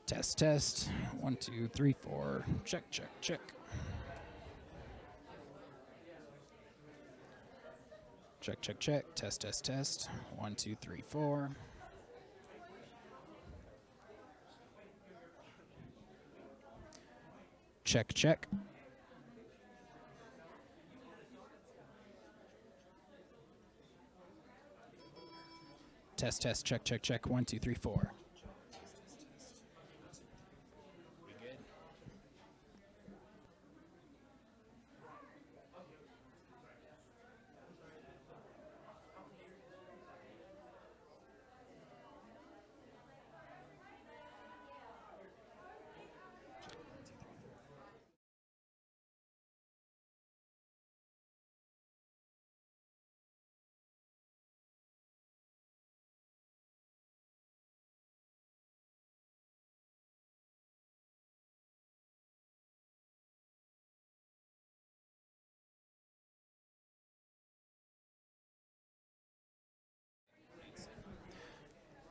Test, test. 1, 2, 3, 4. Check, check, check. Check, check, check. Test, test, test. 1, 2, 3, 4. Check, check. Test, test, check, check, check. 1, 2, 3, 4. We good?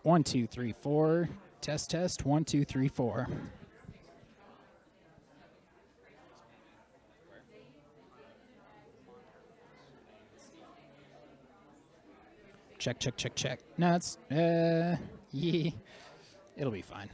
One, two, three, four. Test, test. 1, 2, 3, 4. Check, check, check, check. No, it's yeah. It'll be fine.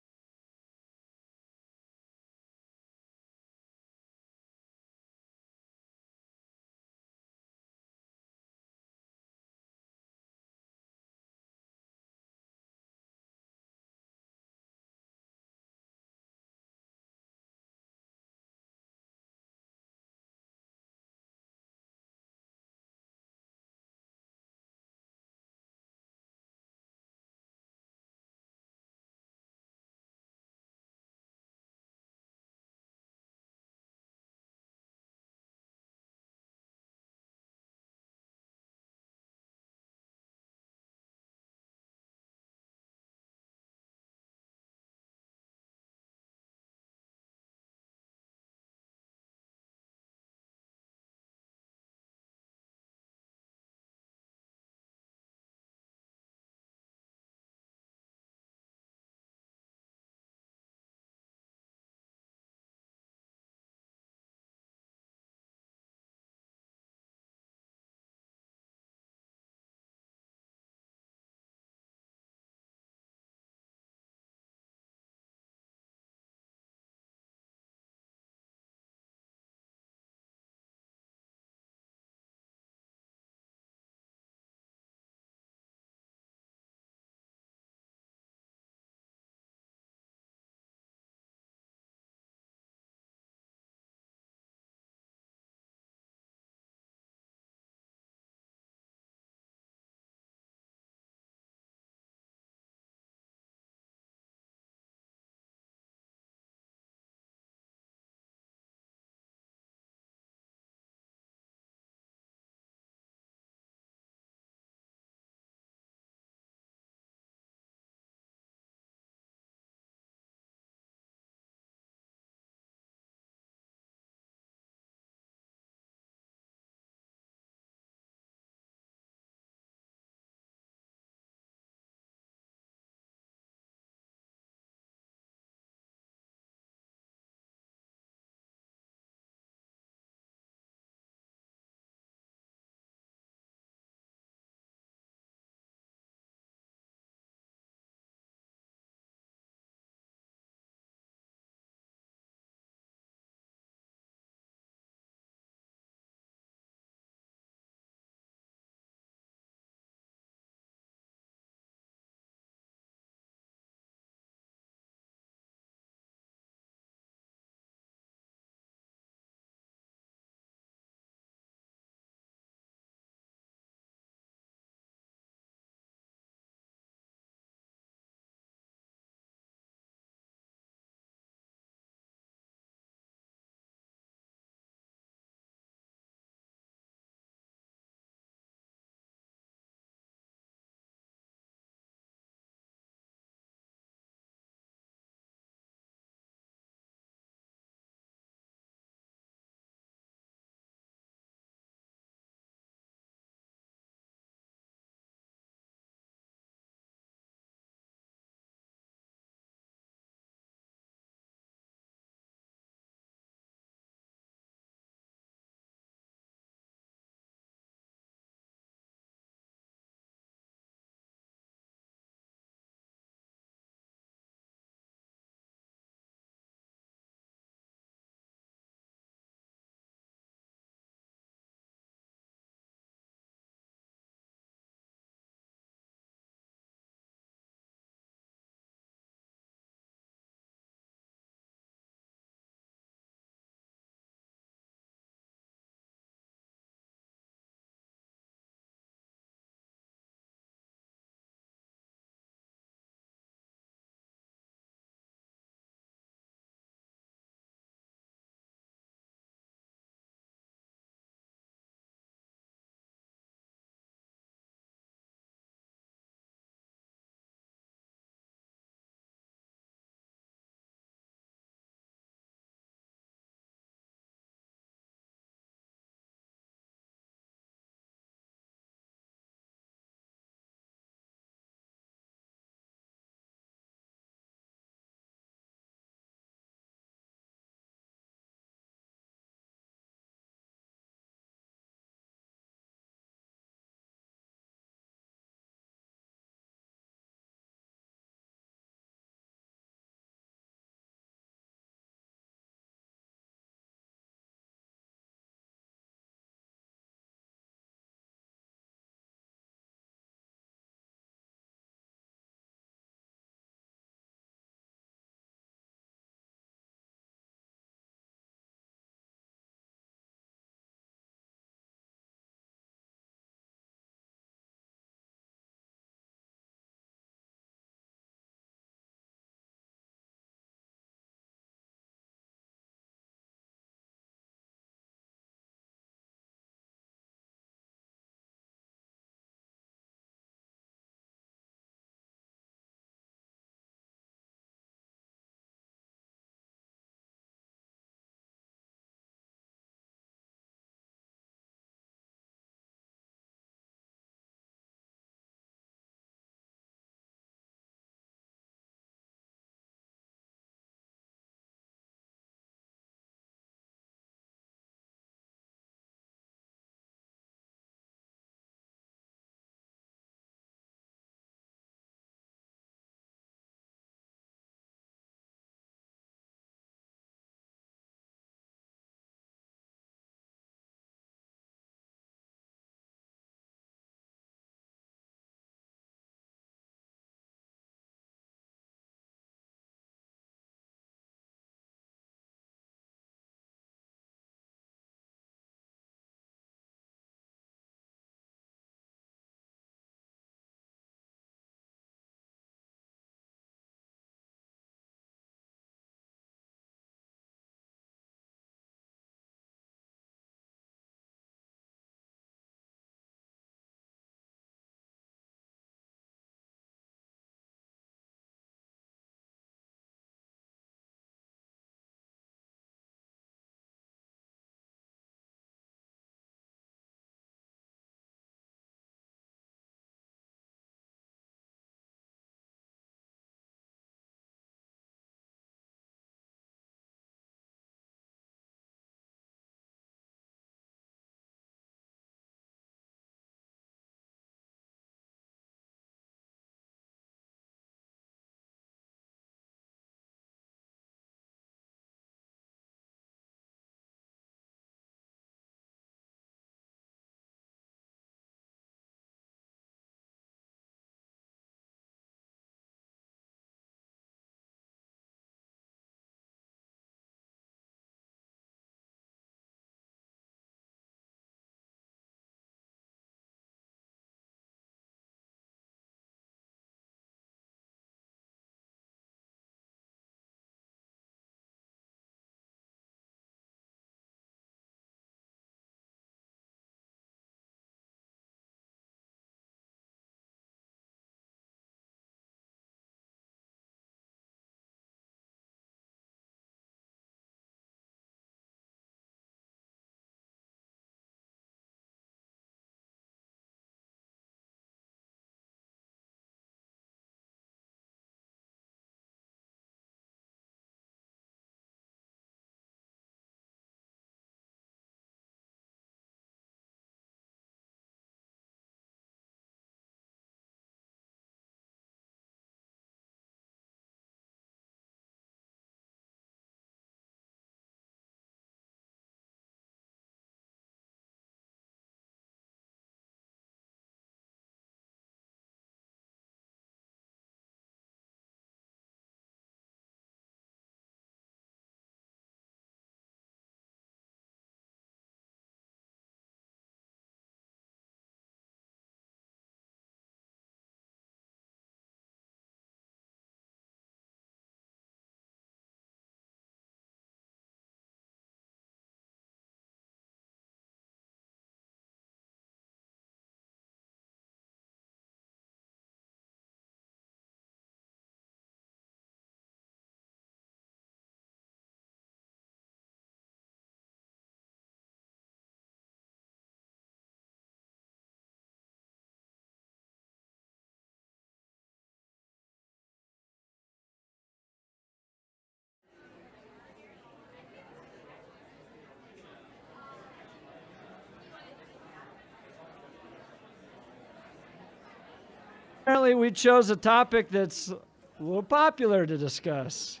Apparently we chose a topic that's a little popular to discuss.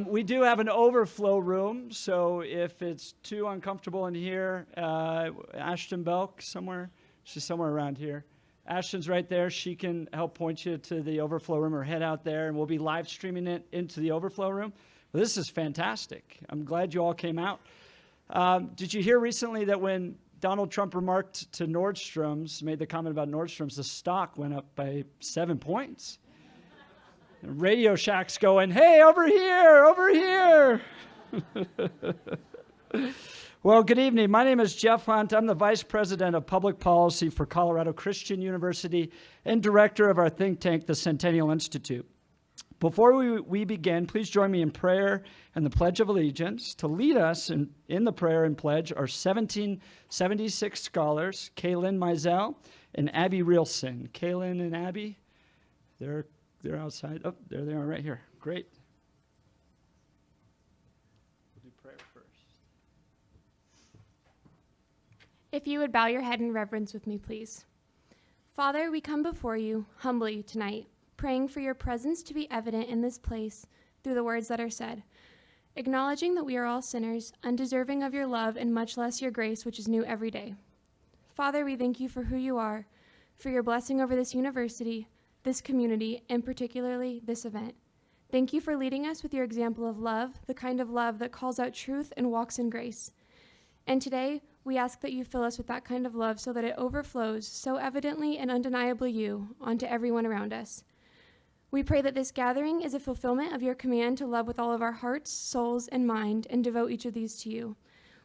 We do have an overflow room, so if it's too uncomfortable in here, Ashton Belk somewhere, she's somewhere around here. Ashton's right there. She can help point you to the overflow room or head out there, and we'll be live streaming it into the overflow room. Well, this is fantastic. I'm glad you all came out. Did you hear recently that when Donald Trump remarked to Nordstrom's, made the comment about Nordstrom's, the stock went up by 7 points? And Radio Shack's going, hey, over here, over here. Well, good evening. My name is Jeff Hunt. I'm the Vice President of Public Policy for Colorado Christian University and Director of our think tank, the Centennial Institute. Before we begin, please join me in prayer and the Pledge of Allegiance. To lead us in the prayer and pledge are 1776 scholars, Kaylin Mizell and Abby Reelson. Kaylin and Abby, they're outside. Oh, there they are right here. Great. We'll do prayer first. If you would bow your head in reverence with me, please. Father, we come before you humbly tonight, praying for your presence to be evident in this place through the words that are said, acknowledging that we are all sinners, undeserving of your love and much less your grace, which is new every day. Father, we thank you for who you are, for your blessing over this university, this community, and particularly this event. Thank you for leading us with your example of love, the kind of love that calls out truth and walks in grace. And today, we ask that you fill us with that kind of love so that it overflows so evidently and undeniably you onto everyone around us. We pray that this gathering is a fulfillment of your command to love with all of our hearts, souls, and mind, and devote each of these to you.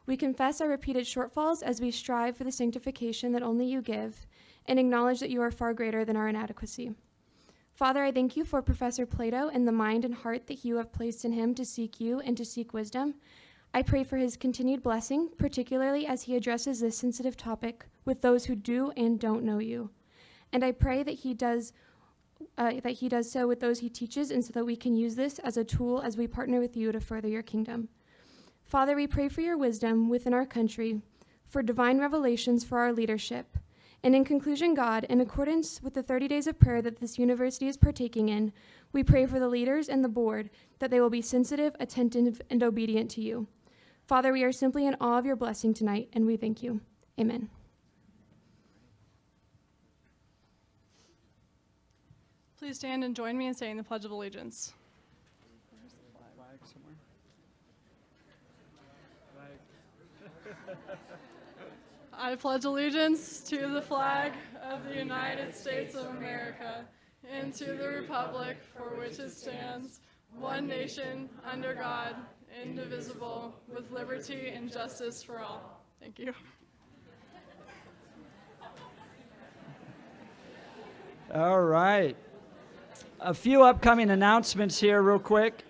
We confess our repeated shortfalls as we strive for the sanctification that only you give, and acknowledge that you are far greater than our inadequacy. Father, I thank you for Professor Plato and the mind and heart that you have placed in him to seek you and to seek wisdom. I pray for his continued blessing, particularly as he addresses this sensitive topic with those who do and don't know you. And I pray that he does so with those he teaches, and so that we can use this as a tool as we partner with you to further your kingdom. Father, we pray for your wisdom within our country, for divine revelations for our leadership. And in conclusion, God, in accordance with the 30 days of prayer that this university is partaking in, we pray for the leaders and the board that they will be sensitive, attentive, and obedient to you. Father, we are simply in awe of your blessing tonight, and we thank you. Amen. Please stand and join me in saying the Pledge of Allegiance. I pledge allegiance to the flag of the United States of America and to the republic for which it stands, one nation, under God, indivisible, with liberty and justice for all. Thank you. All right. A few upcoming announcements here real quick.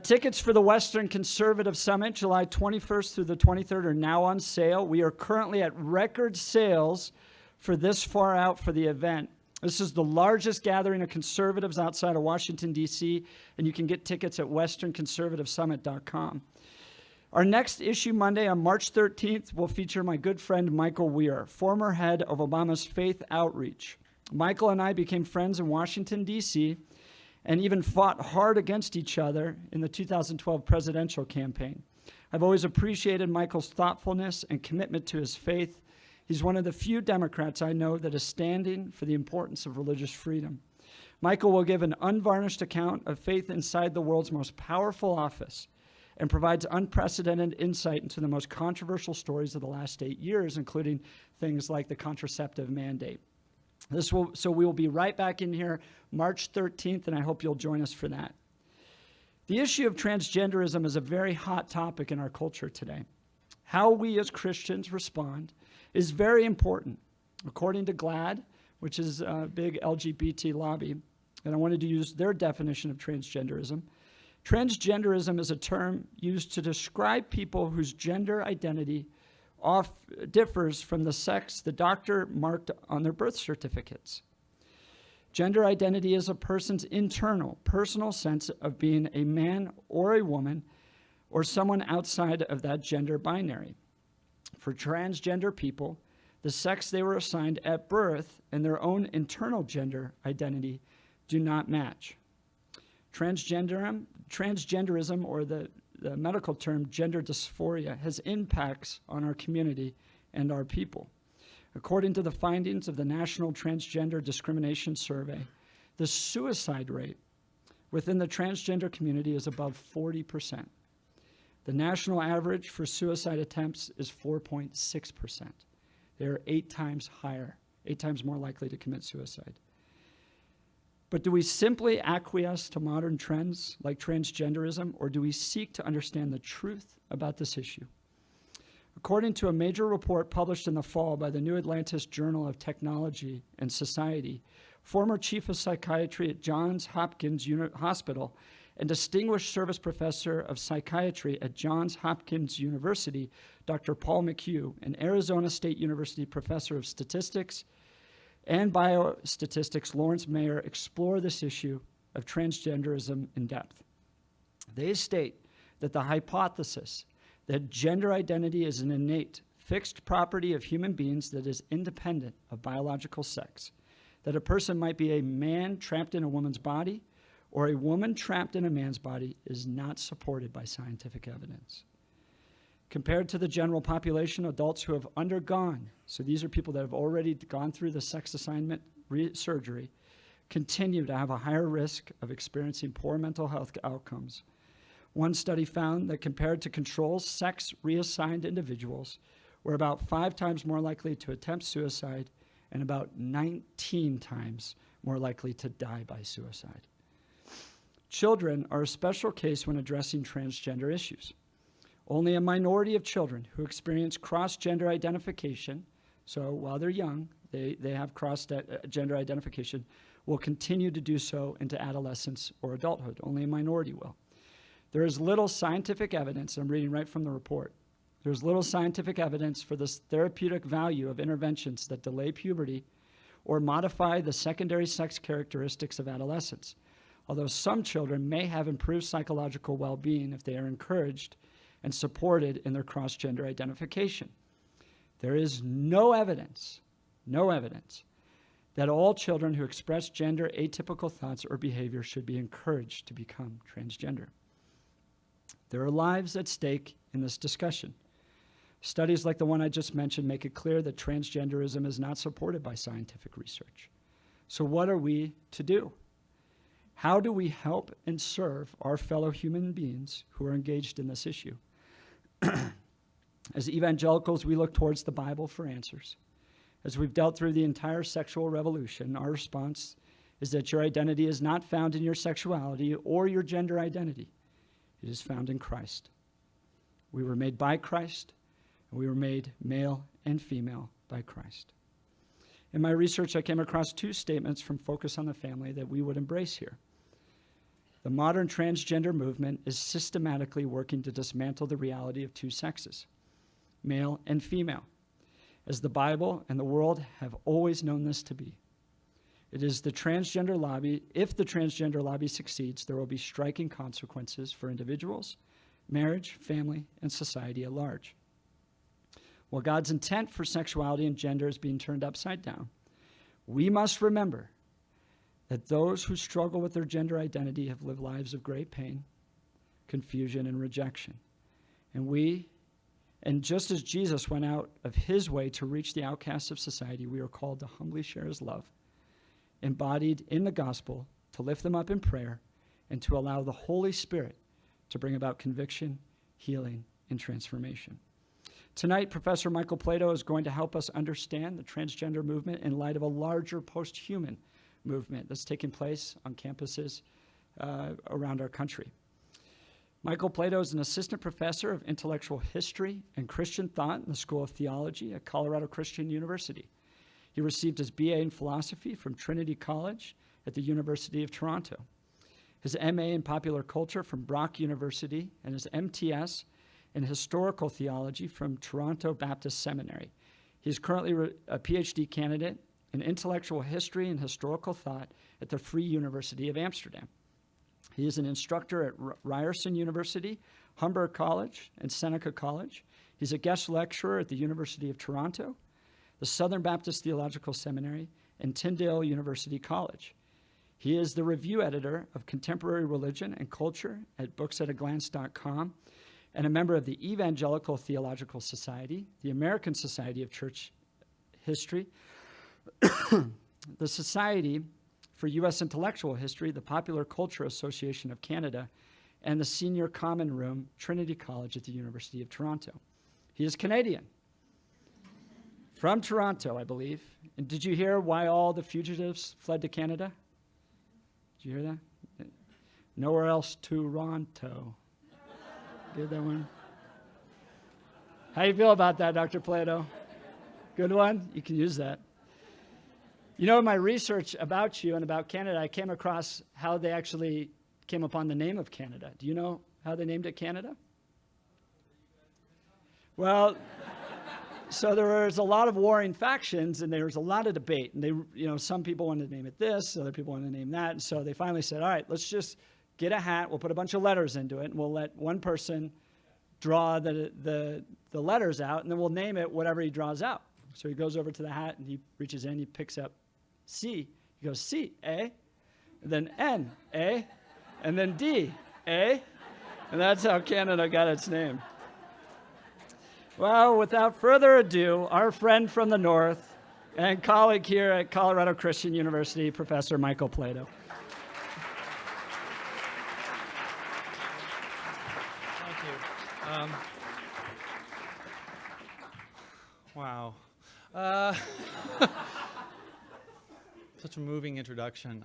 Tickets for the Western Conservative Summit, July 21st through the 23rd, are now on sale. We are currently at record sales for this far out for the event. This is the largest gathering of conservatives outside of Washington, D.C., and you can get tickets at westernconservativesummit.com. Our next issue Monday on March 13th will feature my good friend Michael Weir, former head of Obama's Faith Outreach. Michael and I became friends in Washington, D.C., and even fought hard against each other in the 2012 presidential campaign. I've always appreciated Michael's thoughtfulness and commitment to his faith. He's one of the few Democrats I know that is standing for the importance of religious freedom. Michael will give an unvarnished account of faith inside the world's most powerful office and provides unprecedented insight into the most controversial stories of the last 8 years, including things like the contraceptive mandate. So we will be right back in here March 13th, and I hope you'll join us for that. The issue of transgenderism is a very hot topic in our culture today. How we as Christians respond is very important. According to GLAAD, which is a big LGBT lobby, and I wanted to use their definition of transgenderism. Transgenderism is a term used to describe people whose gender identity differs from the sex the doctor marked on their birth certificates. Gender identity is a person's internal, personal sense of being a man or a woman or someone outside of that gender binary. For transgender people, the sex they were assigned at birth and their own internal gender identity do not match. Transgenderism, or the medical term gender dysphoria, has impacts on our community and our people. According to the findings of the National Transgender Discrimination Survey, the suicide rate within the transgender community is above 40%. The national average for suicide attempts is 4.6%. They are 8 times higher, 8 times more likely to commit suicide. But do we simply acquiesce to modern trends like transgenderism, or do we seek to understand the truth about this issue? According to a major report published in the fall by the New Atlantis Journal of Technology and Society, former chief of psychiatry at Johns Hopkins Hospital and distinguished service professor of psychiatry at Johns Hopkins University, Dr. Paul McHugh, an Arizona State University professor of statistics and biostatistics, Lawrence Mayer, explore this issue of transgenderism in depth. They state that the hypothesis that gender identity is an innate, fixed property of human beings that is independent of biological sex, that a person might be a man trapped in a woman's body or a woman trapped in a man's body, is not supported by scientific evidence. Compared to the general population, adults who have undergone, so these are people that have already gone through the sex assignment surgery, continue to have a higher risk of experiencing poor mental health outcomes. One study found that compared to controls, sex reassigned individuals were about 5 times more likely to attempt suicide and about 19 times more likely to die by suicide. Children are a special case when addressing transgender issues. Only a minority of children who experience cross-gender identification, so while they're young, they have cross-gender identification, will continue to do so into adolescence or adulthood. Only a minority will. There is little scientific evidence, I'm reading right from the report, there's little scientific evidence for this therapeutic value of interventions that delay puberty or modify the secondary sex characteristics of adolescence, although some children may have improved psychological well-being if they are encouraged and supported in their cross-gender identification. There is no evidence that all children who express gender atypical thoughts or behavior should be encouraged to become transgender. There are lives at stake in this discussion. Studies like the one I just mentioned make it clear that transgenderism is not supported by scientific research. So what are we to do? How do we help and serve our fellow human beings who are engaged in this issue? As evangelicals, we look towards the Bible for answers. As we've dealt through the entire sexual revolution, our response is that your identity is not found in your sexuality or your gender identity. It is found in Christ. We were made by Christ, and we were made male and female by Christ. In my research, I came across 2 statements from Focus on the Family that we would embrace here. The modern transgender movement is systematically working to dismantle the reality of 2 sexes, male and female, as the Bible and the world have always known this to be. It is the transgender lobby. If the transgender lobby succeeds, there will be striking consequences for individuals, marriage, family, and society at large. While God's intent for sexuality and gender is being turned upside down, we must remember that those who struggle with their gender identity have lived lives of great pain, confusion, and rejection. And just as Jesus went out of his way to reach the outcasts of society, we are called to humbly share his love, embodied in the gospel, to lift them up in prayer, and to allow the Holy Spirit to bring about conviction, healing, and transformation. Tonight, Professor Michael Plato is going to help us understand the transgender movement in light of a larger post-human movement that's taking place on campuses around our country. Michael Plato is an assistant professor of intellectual history and Christian thought in the School of Theology at Colorado Christian University. He received his BA in philosophy from Trinity College at the University of Toronto, his MA in popular culture from Brock University, and his MTS in historical theology from Toronto Baptist Seminary. He's currently a PhD candidate in intellectual history and historical thought at the Free University of Amsterdam. He is an instructor at Ryerson University, Humber College, and Seneca College. He's a guest lecturer at the University of Toronto, the Southern Baptist Theological Seminary, and Tyndale University College. He is the review editor of Contemporary Religion and Culture at booksattaglance.com and a member of the Evangelical Theological Society, the American Society of Church History, the Society for U.S. Intellectual History, the Popular Culture Association of Canada, and the Senior Common Room, Trinity College at the University of Toronto. He is Canadian, from Toronto, I believe. And did you hear why all the fugitives fled to Canada? Did you hear that? Nowhere else, Toronto. Get that one? How you feel about that, Dr. Plato? Good one? You can use that. You know, in my research about you and about Canada, I came across how they actually came upon the name of Canada. Do you know how they named it Canada? Well, so there was a lot of warring factions, and there was a lot of debate. And they, some people wanted to name it this, other people wanted to name that. And so they finally said, all right, let's just get a hat. We'll put a bunch of letters into it, and we'll let one person draw the letters out, and then we'll name it whatever he draws out. So he goes over to the hat, and he reaches in, he picks up C. He goes, C, A, and then N, A, and then D, A, and that's how Canada got its name. Well, without further ado, our friend from the north and colleague here at Colorado Christian University, Professor Michael Plato. Thank you. Wow. Such a moving introduction.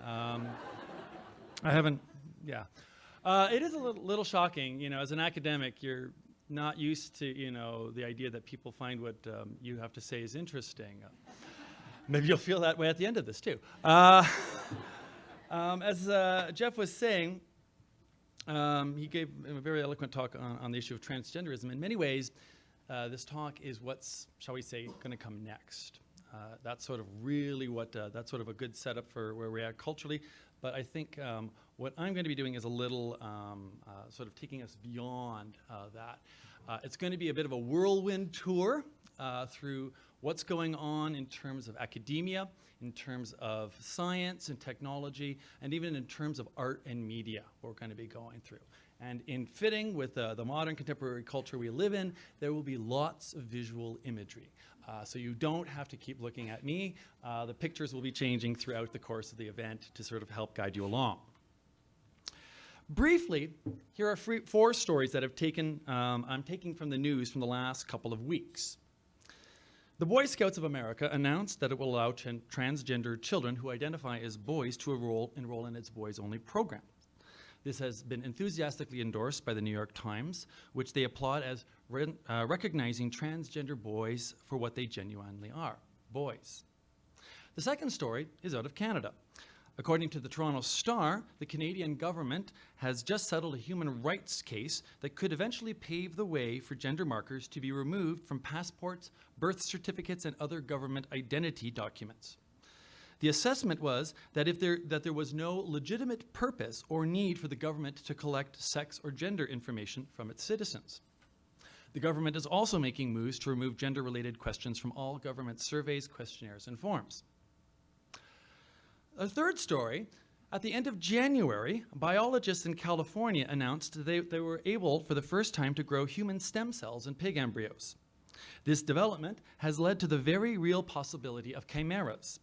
It is a little shocking. As an academic, you're not used to, the idea that people find what you have to say is interesting. Maybe you'll feel that way at the end of this, too. As Jeff was saying, he gave a very eloquent talk on the issue of transgenderism. In many ways, this talk is what's, shall we say, going to come next. That's sort of really that's sort of a good setup for where we're at culturally. But I think what I'm going to be doing is a little sort of taking us beyond that. It's going to be a bit of a whirlwind tour through what's going on in terms of academia, in terms of science and technology, and even in terms of art and media we're going to be going through. And in fitting with the modern contemporary culture we live in, there will be lots of visual imagery. So you don't have to keep looking at me. The pictures will be changing throughout the course of the event to sort of help guide you along. Briefly, here are four stories that I'm taking from the news from the last couple of weeks. The Boy Scouts of America announced that it will allow transgender children who identify as boys to enroll in its Boys Only program. This has been enthusiastically endorsed by the New York Times, which they applaud as recognizing transgender boys for what they genuinely are, boys. The second story is out of Canada. According to the Toronto Star, the Canadian government has just settled a human rights case that could eventually pave the way for gender markers to be removed from passports, birth certificates, and other government identity documents. The assessment was that there was no legitimate purpose or need for the government to collect sex or gender information from its citizens. The government is also making moves to remove gender-related questions from all government surveys, questionnaires, and forms. A third story, at the end of January, biologists in California announced they were able, for the first time, to grow human stem cells in pig embryos. This development has led to the very real possibility of chimeras.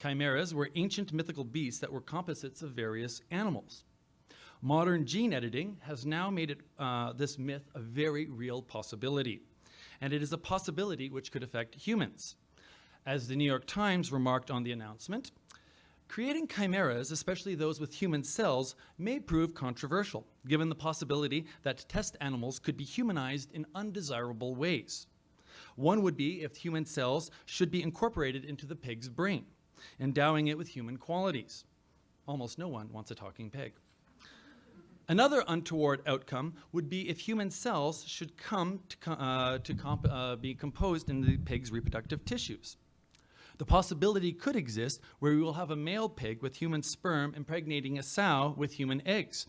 Chimeras were ancient mythical beasts that were composites of various animals. Modern gene editing has now made this myth a very real possibility, and it is a possibility which could affect humans. As the New York Times remarked on the announcement, creating chimeras, especially those with human cells, may prove controversial, given the possibility that test animals could be humanized in undesirable ways. One would be if human cells should be incorporated into the pig's brain, endowing it with human qualities. Almost no one wants a talking pig. Another untoward outcome would be if human cells should come to be composed in the pig's reproductive tissues. The possibility could exist where we will have a male pig with human sperm impregnating a sow with human eggs.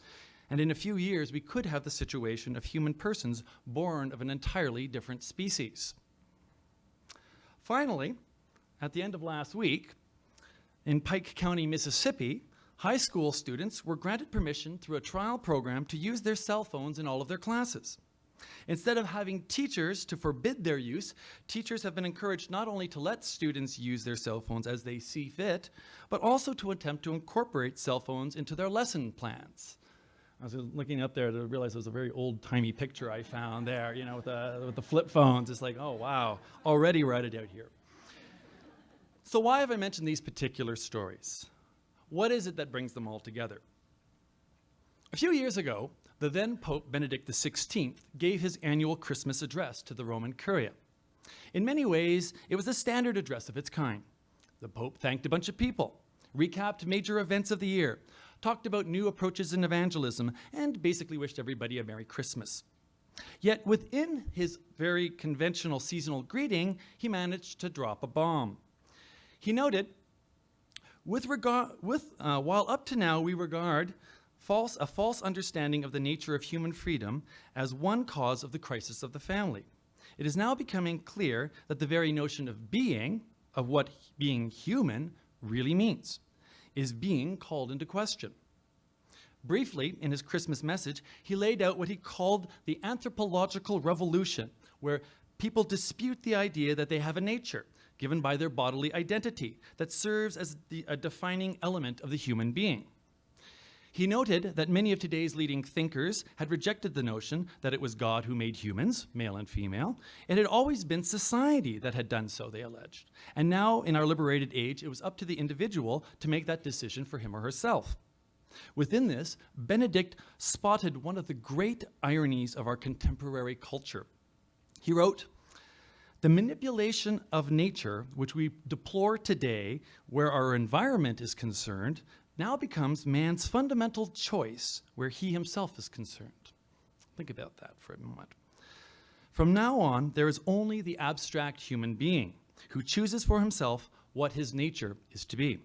And in a few years, we could have the situation of human persons born of an entirely different species. Finally, at the end of last week, in Pike County, Mississippi, high school students were granted permission through a trial program to use their cell phones in all of their classes. Instead of having teachers to forbid their use, teachers have been encouraged not only to let students use their cell phones as they see fit, but also to attempt to incorporate cell phones into their lesson plans. I was looking up there to realize it was a very old-timey picture I found there, you know, with the flip phones. It's like, oh, wow, already we're at it out here. So why have I mentioned these particular stories? What is it that brings them all together? A few years ago, the then Pope Benedict XVI gave his annual Christmas address to the Roman Curia. In many ways, it was a standard address of its kind. The Pope thanked a bunch of people, recapped major events of the year, talked about new approaches in evangelism, and basically wished everybody a Merry Christmas. Yet within his very conventional seasonal greeting, he managed to drop a bomb. He noted, while up to now we regard a false understanding of the nature of human freedom as one cause of the crisis of the family, it is now becoming clear that the very notion of what being human really means, is being called into question. Briefly, in his Christmas message, he laid out what he called the anthropological revolution, where people dispute the idea that they have a nature, given by their bodily identity, that serves as a defining element of the human being. He noted that many of today's leading thinkers had rejected the notion that it was God who made humans, male and female. It had always been society that had done so, they alleged. And now, in our liberated age, it was up to the individual to make that decision for him or herself. Within this, Benedict spotted one of the great ironies of our contemporary culture. He wrote, "The manipulation of nature, which we deplore today, where our environment is concerned, now becomes man's fundamental choice where he himself is concerned." Think about that for a moment. From now on, there is only the abstract human being who chooses for himself what his nature is to be.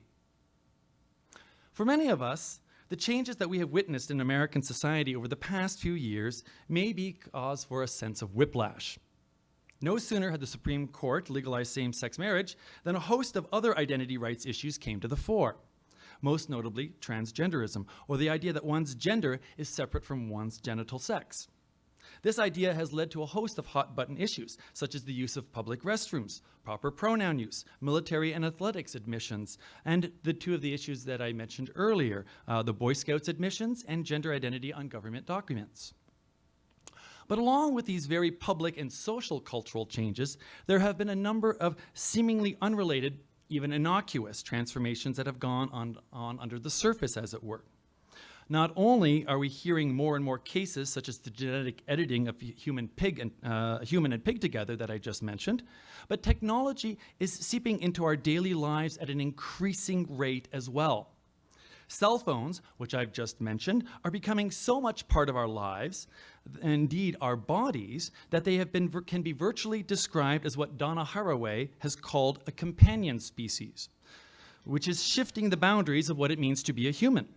For many of us, the changes that we have witnessed in American society over the past few years may be cause for a sense of whiplash. No sooner had the Supreme Court legalized same-sex marriage than a host of other identity rights issues came to the fore, most notably transgenderism, or the idea that one's gender is separate from one's genital sex. This idea has led to a host of hot-button issues, such as the use of public restrooms, proper pronoun use, military and athletics admissions, and the two of the issues that I mentioned earlier, the Boy Scouts admissions and gender identity on government documents. But along with these very public and social cultural changes, there have been a number of seemingly unrelated, even innocuous transformations that have gone on under the surface, as it were. Not only are we hearing more and more cases, such as the genetic editing of human and pig together that I just mentioned, but technology is seeping into our daily lives at an increasing rate as well. Cell phones, which I've just mentioned, are becoming so much part of our lives, indeed our bodies, that they can be virtually described as what Donna Haraway has called a companion species, which is shifting the boundaries of what it means to be a human.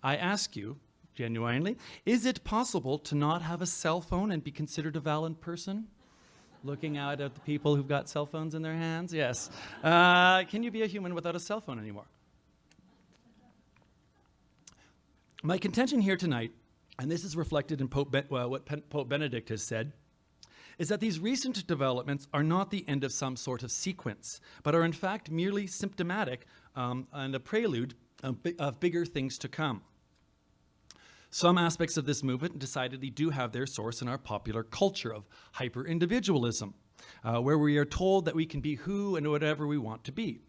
I ask you, genuinely, is it possible to not have a cell phone and be considered a valid person? Looking out at the people who've got cell phones in their hands, yes. Can you be a human without a cell phone anymore? My contention here tonight, and this is reflected in what Pope Benedict has said, is that these recent developments are not the end of some sort of sequence, but are in fact merely symptomatic and a prelude of bigger things to come. Some aspects of this movement decidedly do have their source in our popular culture of hyper-individualism, where we are told that we can be who and whatever we want to be.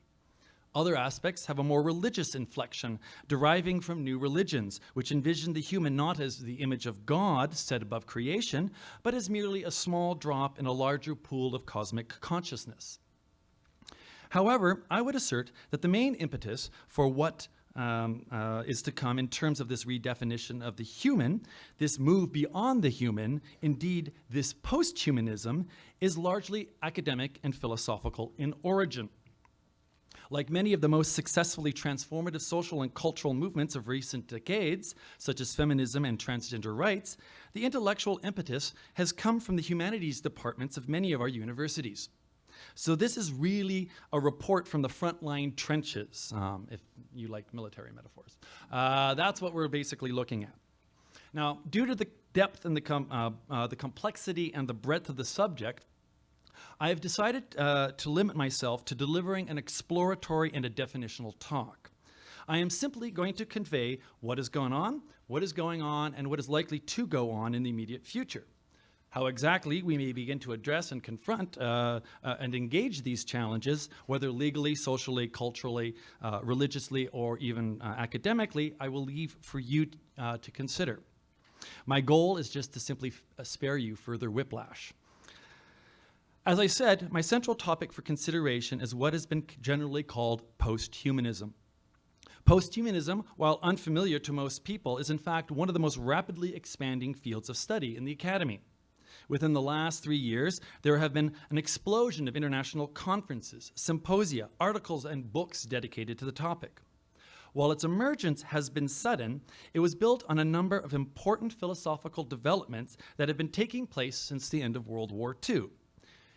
Other aspects have a more religious inflection, deriving from new religions, which envision the human not as the image of God set above creation, but as merely a small drop in a larger pool of cosmic consciousness. However, I would assert that the main impetus for what is to come in terms of this redefinition of the human, this move beyond the human, indeed this post-humanism, is largely academic and philosophical in origin. Like many of the most successfully transformative social and cultural movements of recent decades, such as feminism and transgender rights, the intellectual impetus has come from the humanities departments of many of our universities. So this is really a report from the frontline trenches, if you like military metaphors. That's what we're basically looking at. Now, due to the depth and the complexity and the breadth of the subject, I have decided to limit myself to delivering an exploratory and a definitional talk. I am simply going to convey what is going on, and what is likely to go on in the immediate future. How exactly we may begin to address and confront and engage these challenges, whether legally, socially, culturally, religiously, or even academically, I will leave for you to consider. My goal is just to simply spare you further whiplash. As I said, my central topic for consideration is what has been generally called post-humanism. Post-humanism, while unfamiliar to most people, is in fact one of the most rapidly expanding fields of study in the academy. Within the last 3 years, there have been an explosion of international conferences, symposia, articles, and books dedicated to the topic. While its emergence has been sudden, it was built on a number of important philosophical developments that have been taking place since the end of World War II.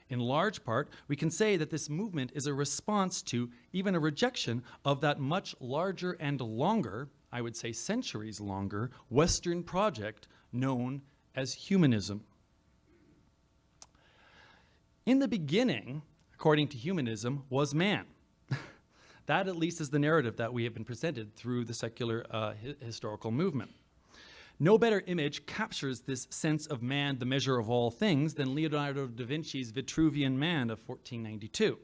In large part, we can say that this movement is a response to, even a rejection of that much larger and longer, I would say centuries longer, Western project known as humanism. In the beginning, according to humanism, was man. That at least is the narrative that we have been presented through the secular historical movement. No better image captures this sense of man, the measure of all things, than Leonardo da Vinci's Vitruvian Man of 1492.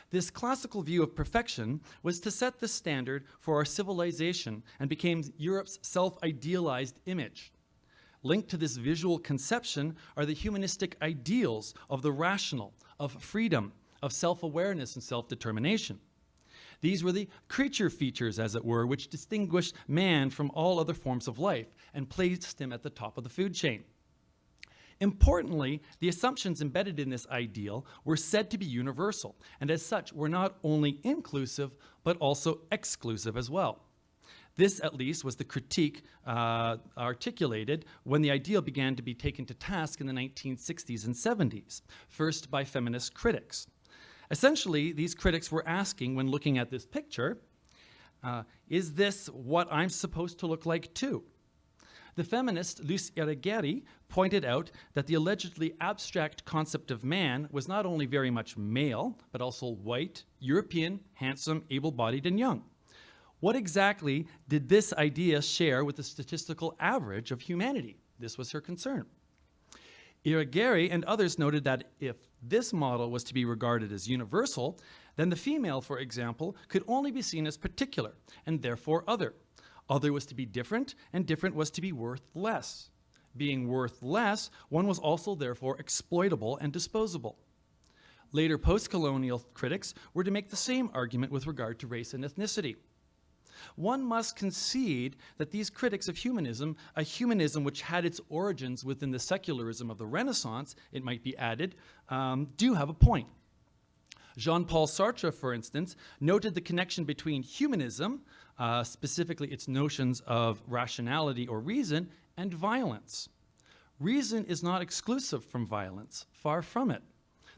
This classical view of perfection was to set the standard for our civilization and became Europe's self-idealized image. Linked to this visual conception are the humanistic ideals of the rational, of freedom, of self-awareness and self-determination. These were the creature features, as it were, which distinguished man from all other forms of life and placed him at the top of the food chain. Importantly, the assumptions embedded in this ideal were said to be universal, and as such were not only inclusive, but also exclusive as well. This, at least, was the critique articulated when the ideal began to be taken to task in the 1960s and 70s, first by feminist critics. Essentially, these critics were asking, when looking at this picture, is this what I'm supposed to look like too? The feminist Luce Irigaray pointed out that the allegedly abstract concept of man was not only very much male, but also white, European, handsome, able-bodied, and young. What exactly did this idea share with the statistical average of humanity? This was her concern. Irigaray and others noted that if this model was to be regarded as universal, then the female, for example, could only be seen as particular, and therefore other. Other was to be different, and different was to be worth less. Being worth less, one was also therefore exploitable and disposable. Later post-colonial critics were to make the same argument with regard to race and ethnicity. One must concede that these critics of humanism, a humanism which had its origins within the secularism of the Renaissance, it might be added, do have a point. Jean-Paul Sartre, for instance, noted the connection between humanism, specifically its notions of rationality or reason, and violence. Reason is not exclusive from violence, far from it.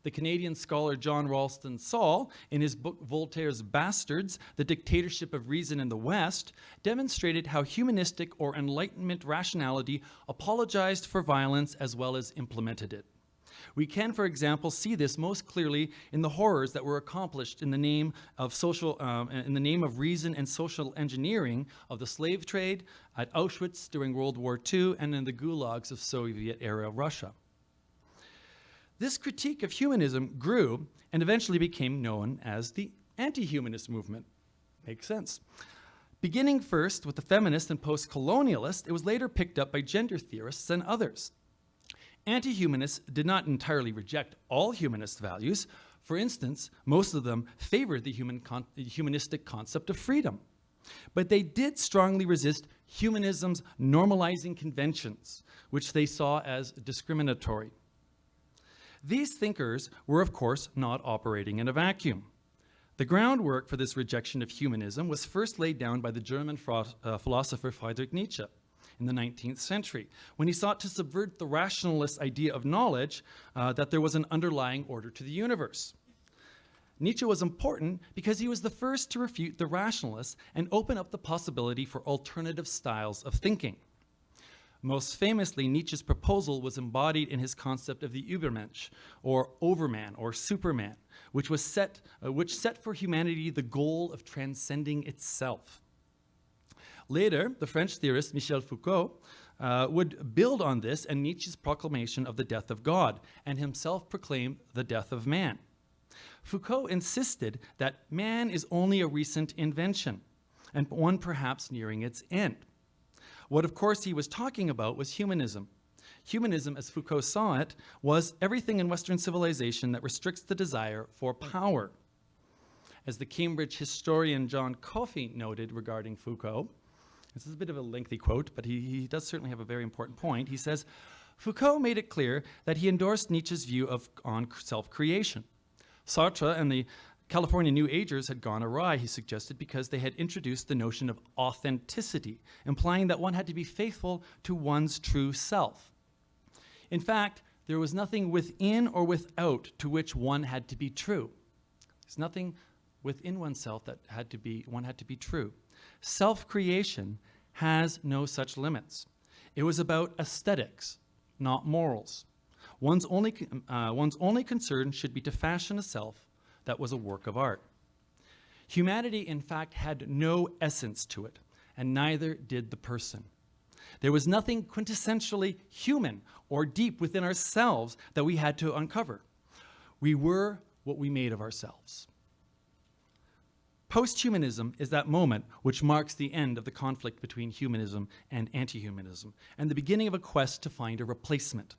The Canadian scholar John Ralston Saul, in his book Voltaire's Bastards, The Dictatorship of Reason in the West, demonstrated how humanistic or Enlightenment rationality apologized for violence as well as implemented it. We can, for example, see this most clearly in the horrors that were accomplished in the name of reason and social engineering of the slave trade at Auschwitz during World War II and in the gulags of Soviet-era Russia. This critique of humanism grew and eventually became known as the anti-humanist movement. Makes sense. Beginning first with the feminist and post-colonialist, it was later picked up by gender theorists and others. Anti-humanists did not entirely reject all humanist values. For instance, most of them favored the humanistic concept of freedom. But they did strongly resist humanism's normalizing conventions, which they saw as discriminatory. These thinkers were, of course, not operating in a vacuum. The groundwork for this rejection of humanism was first laid down by the German philosopher Friedrich Nietzsche. in the 19th century, when he sought to subvert the rationalist idea of knowledge, that there was an underlying order to the universe. Nietzsche was important because he was the first to refute the rationalists and open up the possibility for alternative styles of thinking. Most famously, Nietzsche's proposal was embodied in his concept of the Übermensch, or overman, or superman, which set for humanity the goal of transcending itself. Later, the French theorist Michel Foucault would build on this and Nietzsche's proclamation of the death of God, and himself proclaim the death of man. Foucault insisted that man is only a recent invention, and one perhaps nearing its end. What, of course, he was talking about was humanism. Humanism, as Foucault saw it, was everything in Western civilization that restricts the desire for power. As the Cambridge historian John Coffey noted regarding Foucault, this is a bit of a lengthy quote, but he does certainly have a very important point. He says, Foucault made it clear that he endorsed Nietzsche's view on self-creation. Sartre and the California New Agers had gone awry, he suggested, because they had introduced the notion of authenticity, implying that one had to be faithful to one's true self. In fact, there was nothing within or without to which one had to be true. There's nothing within oneself that one had to be true. Self-creation has no such limits. It was about aesthetics, not morals. One's only concern should be to fashion a self that was a work of art. Humanity, in fact, had no essence to it, and neither did the person. There was nothing quintessentially human or deep within ourselves that we had to uncover. We were what we made of ourselves. Post-humanism is that moment which marks the end of the conflict between humanism and anti-humanism, and the beginning of a quest to find a replacement.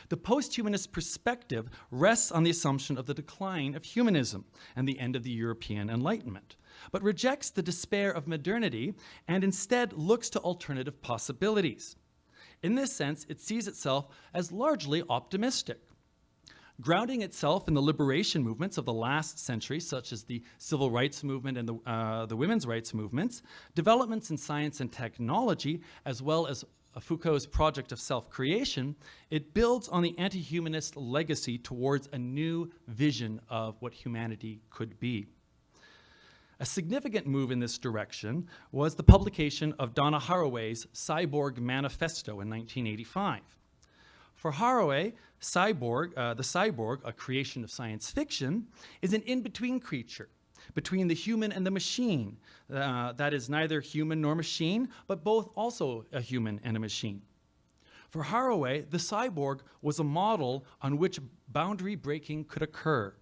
The post-humanist perspective rests on the assumption of the decline of humanism and the end of the European Enlightenment, but rejects the despair of modernity and instead looks to alternative possibilities. In this sense, it sees itself as largely optimistic. Grounding itself in the liberation movements of the last century, such as the civil rights movement and the women's rights movements, developments in science and technology, as well as Foucault's project of self-creation, it builds on the anti-humanist legacy towards a new vision of what humanity could be. A significant move in this direction was the publication of Donna Haraway's Cyborg Manifesto in 1985. For Haraway, the cyborg, a creation of science fiction, is an in-between creature between the human and the machine, that is neither human nor machine, but both also a human and a machine. For Haraway, the cyborg was a model on which boundary breaking could occur.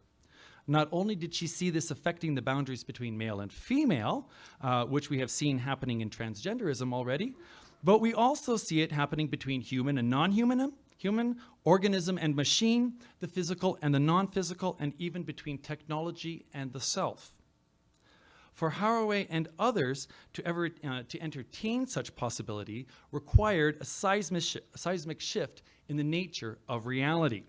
Not only did she see this affecting the boundaries between male and female, which we have seen happening in transgenderism already, but we also see it happening between human and non-human, organism and machine, the physical and the non-physical, and even between technology and the self. For Haraway and others to entertain such possibility required a seismic shift in the nature of reality.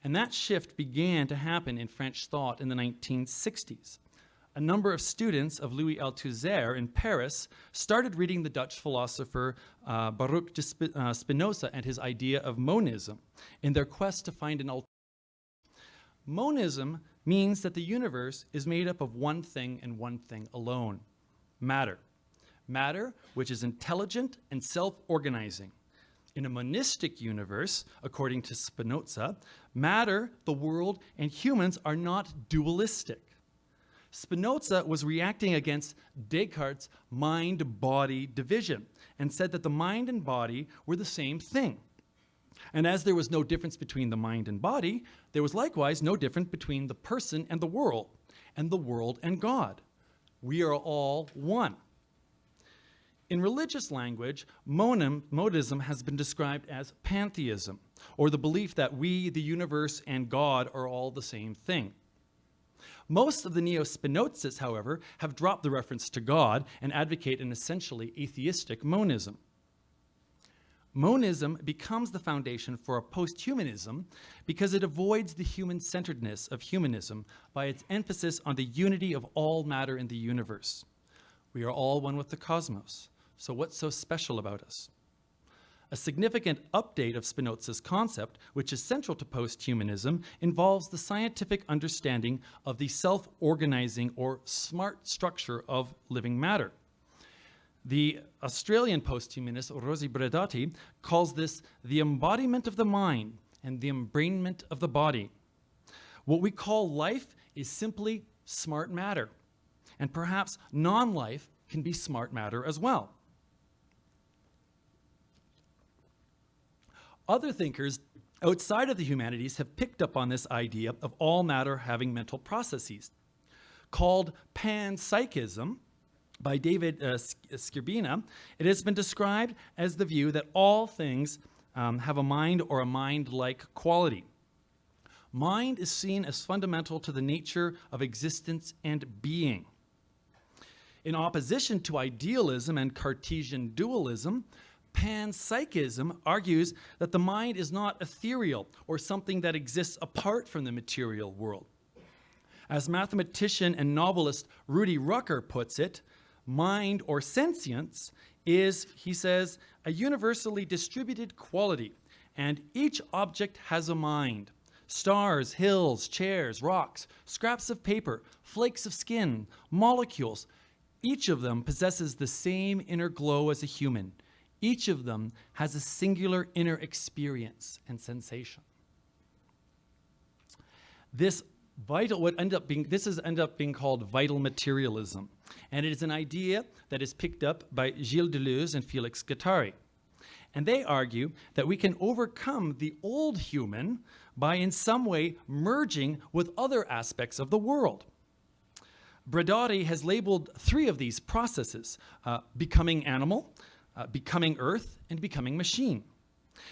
And that shift began to happen in French thought in the 1960s. A number of students of Louis Althusser in Paris started reading the Dutch philosopher Baruch de Spinoza and his idea of monism in their quest to find an alternative. Monism means that the universe is made up of one thing and one thing alone: matter. Matter, which is intelligent and self-organizing. In a monistic universe, according to Spinoza, matter, the world, and humans are not dualistic. Spinoza was reacting against Descartes' mind-body division and said that the mind and body were the same thing. And as there was no difference between the mind and body, there was likewise no difference between the person and the world and God. We are all one. In religious language, monism has been described as pantheism, or the belief that we, the universe, and God are all the same thing. Most of the neo-Spinozists, however, have dropped the reference to God and advocate an essentially atheistic monism. Monism becomes the foundation for a post-humanism because it avoids the human-centeredness of humanism by its emphasis on the unity of all matter in the universe. We are all one with the cosmos. So what's so special about us? A significant update of Spinoza's concept, which is central to posthumanism, involves the scientific understanding of the self-organizing or smart structure of living matter. The Australian posthumanist Rosi Braidotti calls this the embodiment of the mind and the embrainment of the body. What we call life is simply smart matter, and perhaps non-life can be smart matter as well. Other thinkers outside of the humanities have picked up on this idea of all matter having mental processes. Called panpsychism by David Skirbina, it has been described as the view that all things have a mind or a mind-like quality. Mind is seen as fundamental to the nature of existence and being. In opposition to idealism and Cartesian dualism, panpsychism argues that the mind is not ethereal or something that exists apart from the material world. As mathematician and novelist Rudy Rucker puts it, mind or sentience is, he says, a universally distributed quality, and each object has a mind. Stars, hills, chairs, rocks, scraps of paper, flakes of skin, molecules, each of them possesses the same inner glow as a human. Each of them has a singular inner experience and sensation. This has ended up being called vital materialism, and it is an idea that is picked up by Gilles Deleuze and Félix Guattari. And they argue that we can overcome the old human by in some way merging with other aspects of the world. Braidotti has labeled 3 of these processes, becoming animal, becoming earth, and becoming machine.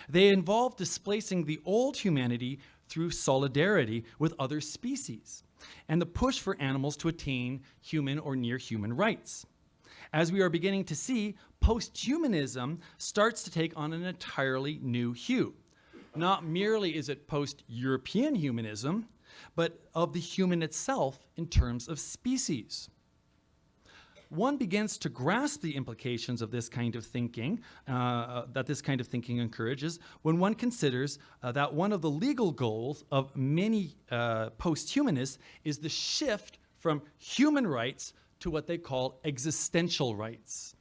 They involve displacing the old humanity through solidarity with other species and the push for animals to attain human or near human rights. As we are beginning to see, posthumanism starts to take on an entirely new hue. Not merely is it post-European humanism, but of the human itself in terms of species. One begins to grasp the implications of this kind of thinking, that this kind of thinking encourages, when one considers that one of the legal goals of many posthumanists is the shift from human rights to what they call existential rights.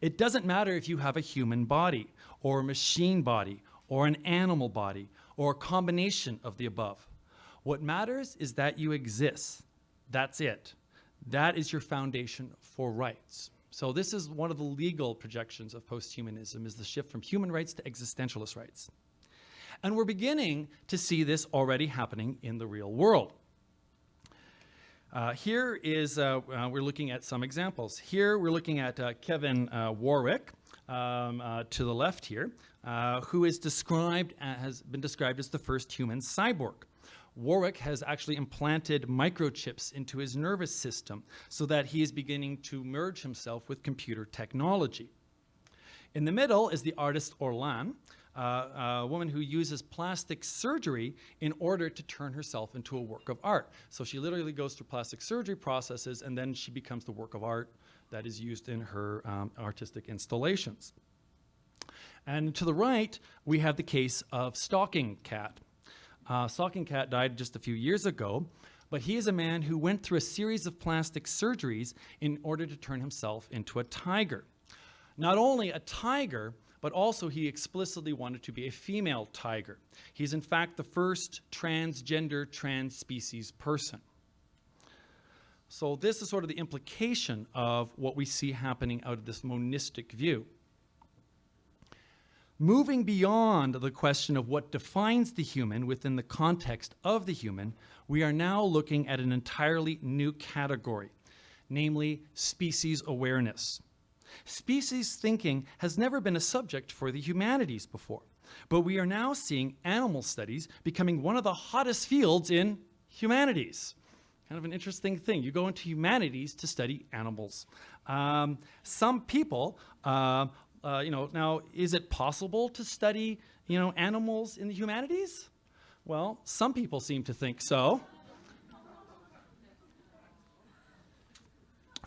It doesn't matter if you have a human body, or a machine body, or an animal body, or a combination of the above. What matters is that you exist. That's it. That is your foundation for rights. So this is one of the legal projections of posthumanism, is the shift from human rights to existentialist rights. And we're beginning to see this already happening in the real world. Here is, we're looking at some examples. Here we're looking at Kevin Warwick to the left here, who is has been described as the first human cyborg. Warwick has actually implanted microchips into his nervous system so that he is beginning to merge himself with computer technology. In the middle is the artist Orlan, a woman who uses plastic surgery in order to turn herself into a work of art. So she literally goes through plastic surgery processes, and then she becomes the work of art that is used in her artistic installations. And to the right, we have the case of Stalking Cat. Stalking Cat died just a few years ago, but he is a man who went through a series of plastic surgeries in order to turn himself into a tiger. Not only a tiger, but also he explicitly wanted to be a female tiger. He's in fact the first transgender, trans-species person. So this is sort of the implication of what we see happening out of this monistic view. Moving beyond the question of what defines the human within the context of the human, we are now looking at an entirely new category, namely species awareness. Species thinking has never been a subject for the humanities before, but we are now seeing animal studies becoming one of the hottest fields in humanities. Kind of an interesting thing. You go into humanities to study animals. Some people, now, is it possible to study, animals in the humanities? Well, some people seem to think so.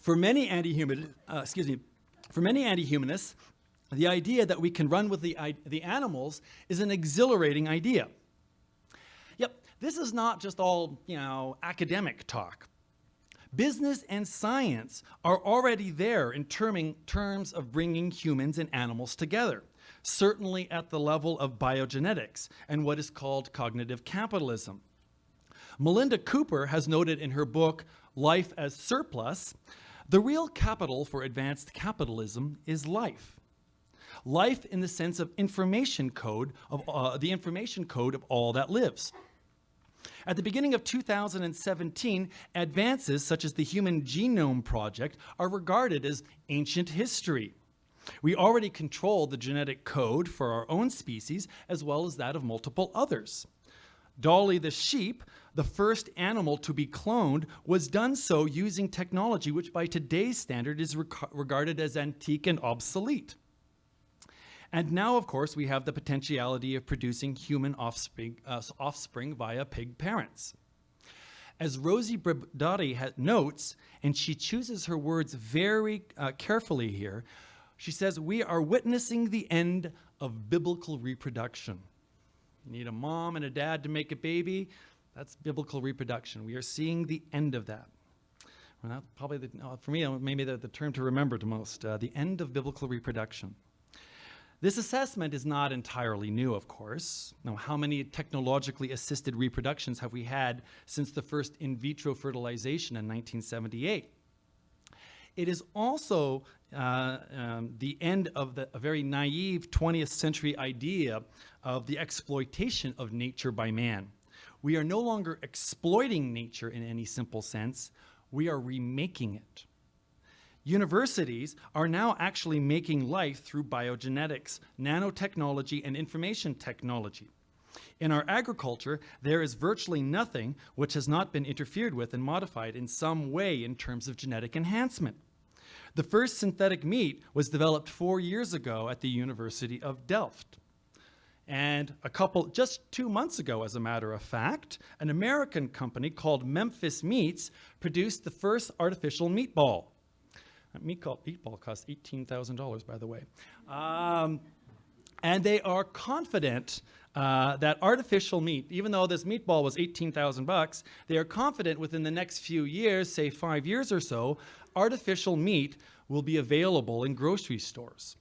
For many For many anti-humanists, the idea that we can run with the animals is an exhilarating idea. Yep, this is not just all, academic talk. Business and science are already there in terms of bringing humans and animals together, certainly at the level of biogenetics and what is called cognitive capitalism. Melinda Cooper has noted in her book, Life as Surplus, the real capital for advanced capitalism is life. Life in the sense of information code of the information code of all that lives. At the beginning of 2017, advances such as the Human Genome Project are regarded as ancient history. We already control the genetic code for our own species as well as that of multiple others. Dolly the sheep, the first animal to be cloned, was done so using technology which by today's standard is regarded as antique and obsolete. And now, of course, we have the potentiality of producing human offspring via pig parents. As Rosie Bridotti notes, and she chooses her words very carefully here, she says, we are witnessing the end of biblical reproduction. You need a mom and a dad to make a baby. That's biblical reproduction. We are seeing the end of that. Well, that's probably, for me, maybe the term to remember the most, the end of biblical reproduction. This assessment is not entirely new, of course. Now, how many technologically assisted reproductions have we had since the first in vitro fertilization in 1978? It is also the end of a very naive 20th century idea of the exploitation of nature by man. We are no longer exploiting nature in any simple sense. We are remaking it. Universities are now actually making life through biogenetics, nanotechnology, and information technology. In our agriculture, there is virtually nothing which has not been interfered with and modified in some way in terms of genetic enhancement. The first synthetic meat was developed 4 years ago at the University of Delft. And just 2 months ago, as a matter of fact, an American company called Memphis Meats produced the first artificial meatball. That meatball costs $18,000, by the way. And they are confident that artificial meat, even though this meatball was $18,000, they are confident within the next few years, say 5 years or so, artificial meat will be available in grocery stores.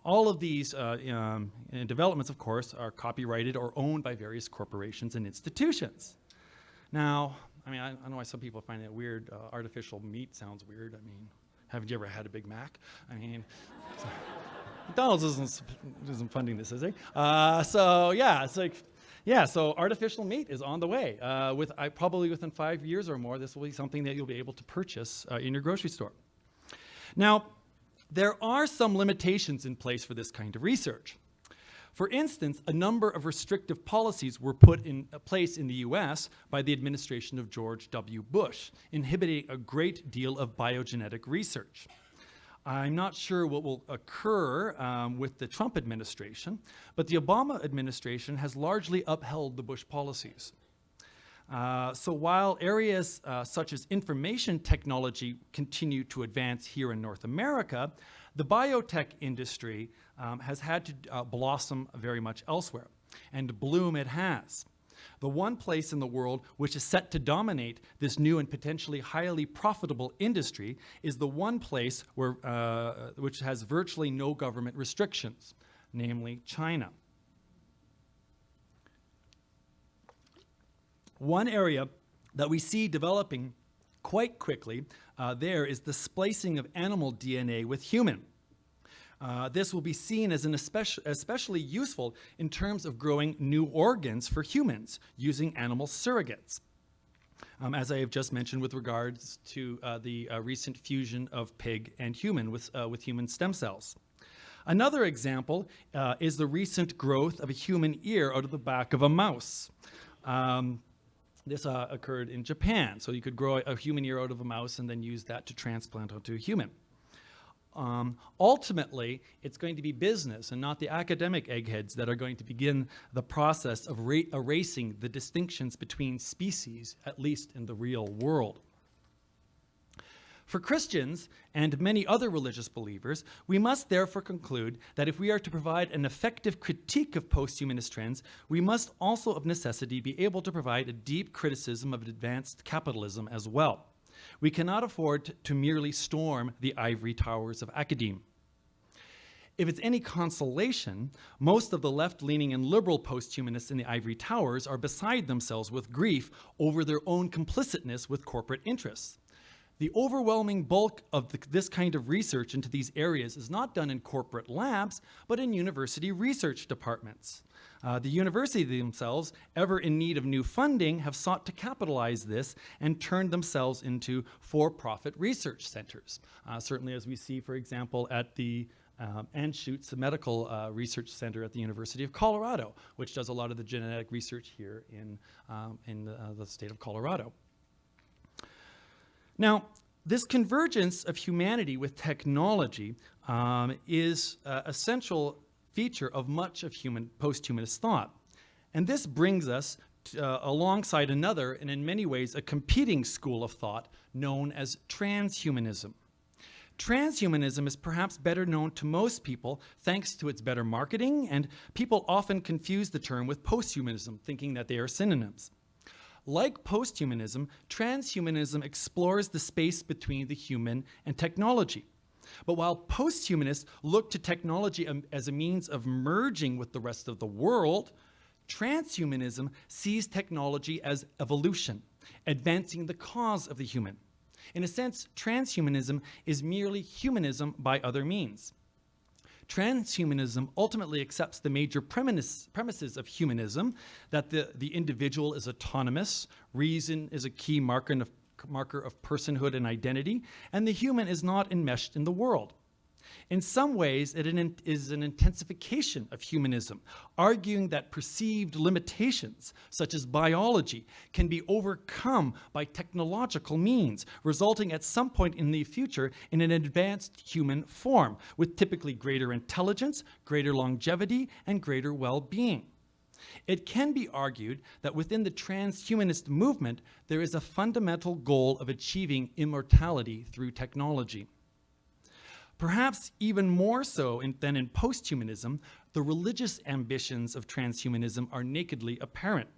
All of these developments, of course, are copyrighted or owned by various corporations and institutions. Now, I know why some people find it weird. Artificial meat sounds weird. Haven't you ever had a Big Mac? McDonald's isn't funding this, is they? So artificial meat is on the way. Probably within 5 years or more, this will be something that you'll be able to purchase in your grocery store. Now, there are some limitations in place for this kind of research. For instance, a number of restrictive policies were put in place in the US by the administration of George W. Bush, inhibiting a great deal of biogenetic research. I'm not sure what will occur with the Trump administration, but the Obama administration has largely upheld the Bush policies. So while areas such as information technology continue to advance here in North America, the biotech industry has had to blossom very much elsewhere, and bloom it has. The one place in the world which is set to dominate this new and potentially highly profitable industry is the one place which has virtually no government restrictions, namely China. One area that we see developing quite quickly there is the splicing of animal DNA with human. This will be seen as especially useful in terms of growing new organs for humans using animal surrogates, as I have just mentioned with regards to the recent fusion of pig and human with human stem cells. Another example is the recent growth of a human ear out of the back of a mouse. This occurred in Japan, so you could grow a human ear out of a mouse and then use that to transplant onto a human. Ultimately, it's going to be business and not the academic eggheads that are going to begin the process of erasing the distinctions between species, at least in the real world. For Christians and many other religious believers, we must therefore conclude that if we are to provide an effective critique of posthumanist trends, we must also of necessity be able to provide a deep criticism of advanced capitalism as well. We cannot afford to merely storm the ivory towers of academe. If it's any consolation, most of the left-leaning and liberal posthumanists in the ivory towers are beside themselves with grief over their own complicitness with corporate interests. The overwhelming bulk of this kind of research into these areas is not done in corporate labs, but in university research departments. The universities themselves, ever in need of new funding, have sought to capitalize this and turn themselves into for-profit research centers. Certainly as we see, for example, at the Anschutz Medical Research Center at the University of Colorado, which does a lot of the genetic research here in the state of Colorado. Now, this convergence of humanity with technology is an essential feature of much of post-humanist thought. And this brings us alongside another, and in many ways a competing school of thought known as transhumanism. Transhumanism is perhaps better known to most people thanks to its better marketing, and people often confuse the term with posthumanism, thinking that they are synonyms. Like posthumanism, transhumanism explores the space between the human and technology. But while posthumanists look to technology as a means of merging with the rest of the world, transhumanism sees technology as evolution, advancing the cause of the human. In a sense, transhumanism is merely humanism by other means. Transhumanism ultimately accepts the major premises of humanism, that the individual is autonomous, reason is a key marker of personhood and identity, and the human is not enmeshed in the world. In some ways, it is an intensification of humanism, arguing that perceived limitations, such as biology, can be overcome by technological means, resulting at some point in the future in an advanced human form, with typically greater intelligence, greater longevity, and greater well-being. It can be argued that within the transhumanist movement, there is a fundamental goal of achieving immortality through technology. Perhaps even more so than in posthumanism, the religious ambitions of transhumanism are nakedly apparent.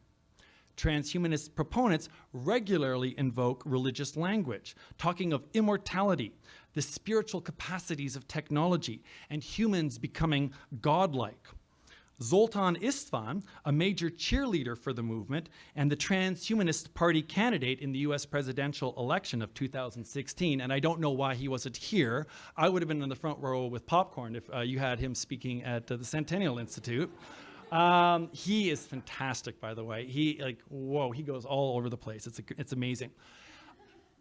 Transhumanist proponents regularly invoke religious language, talking of immortality, the spiritual capacities of technology, and humans becoming godlike. Zoltan Istvan, a major cheerleader for the movement and the Transhumanist Party candidate in the US presidential election of 2016, and I don't know why he wasn't here. I would have been in the front row with popcorn if you had him speaking at the Centennial Institute. He is fantastic, by the way. He goes all over the place. It's amazing.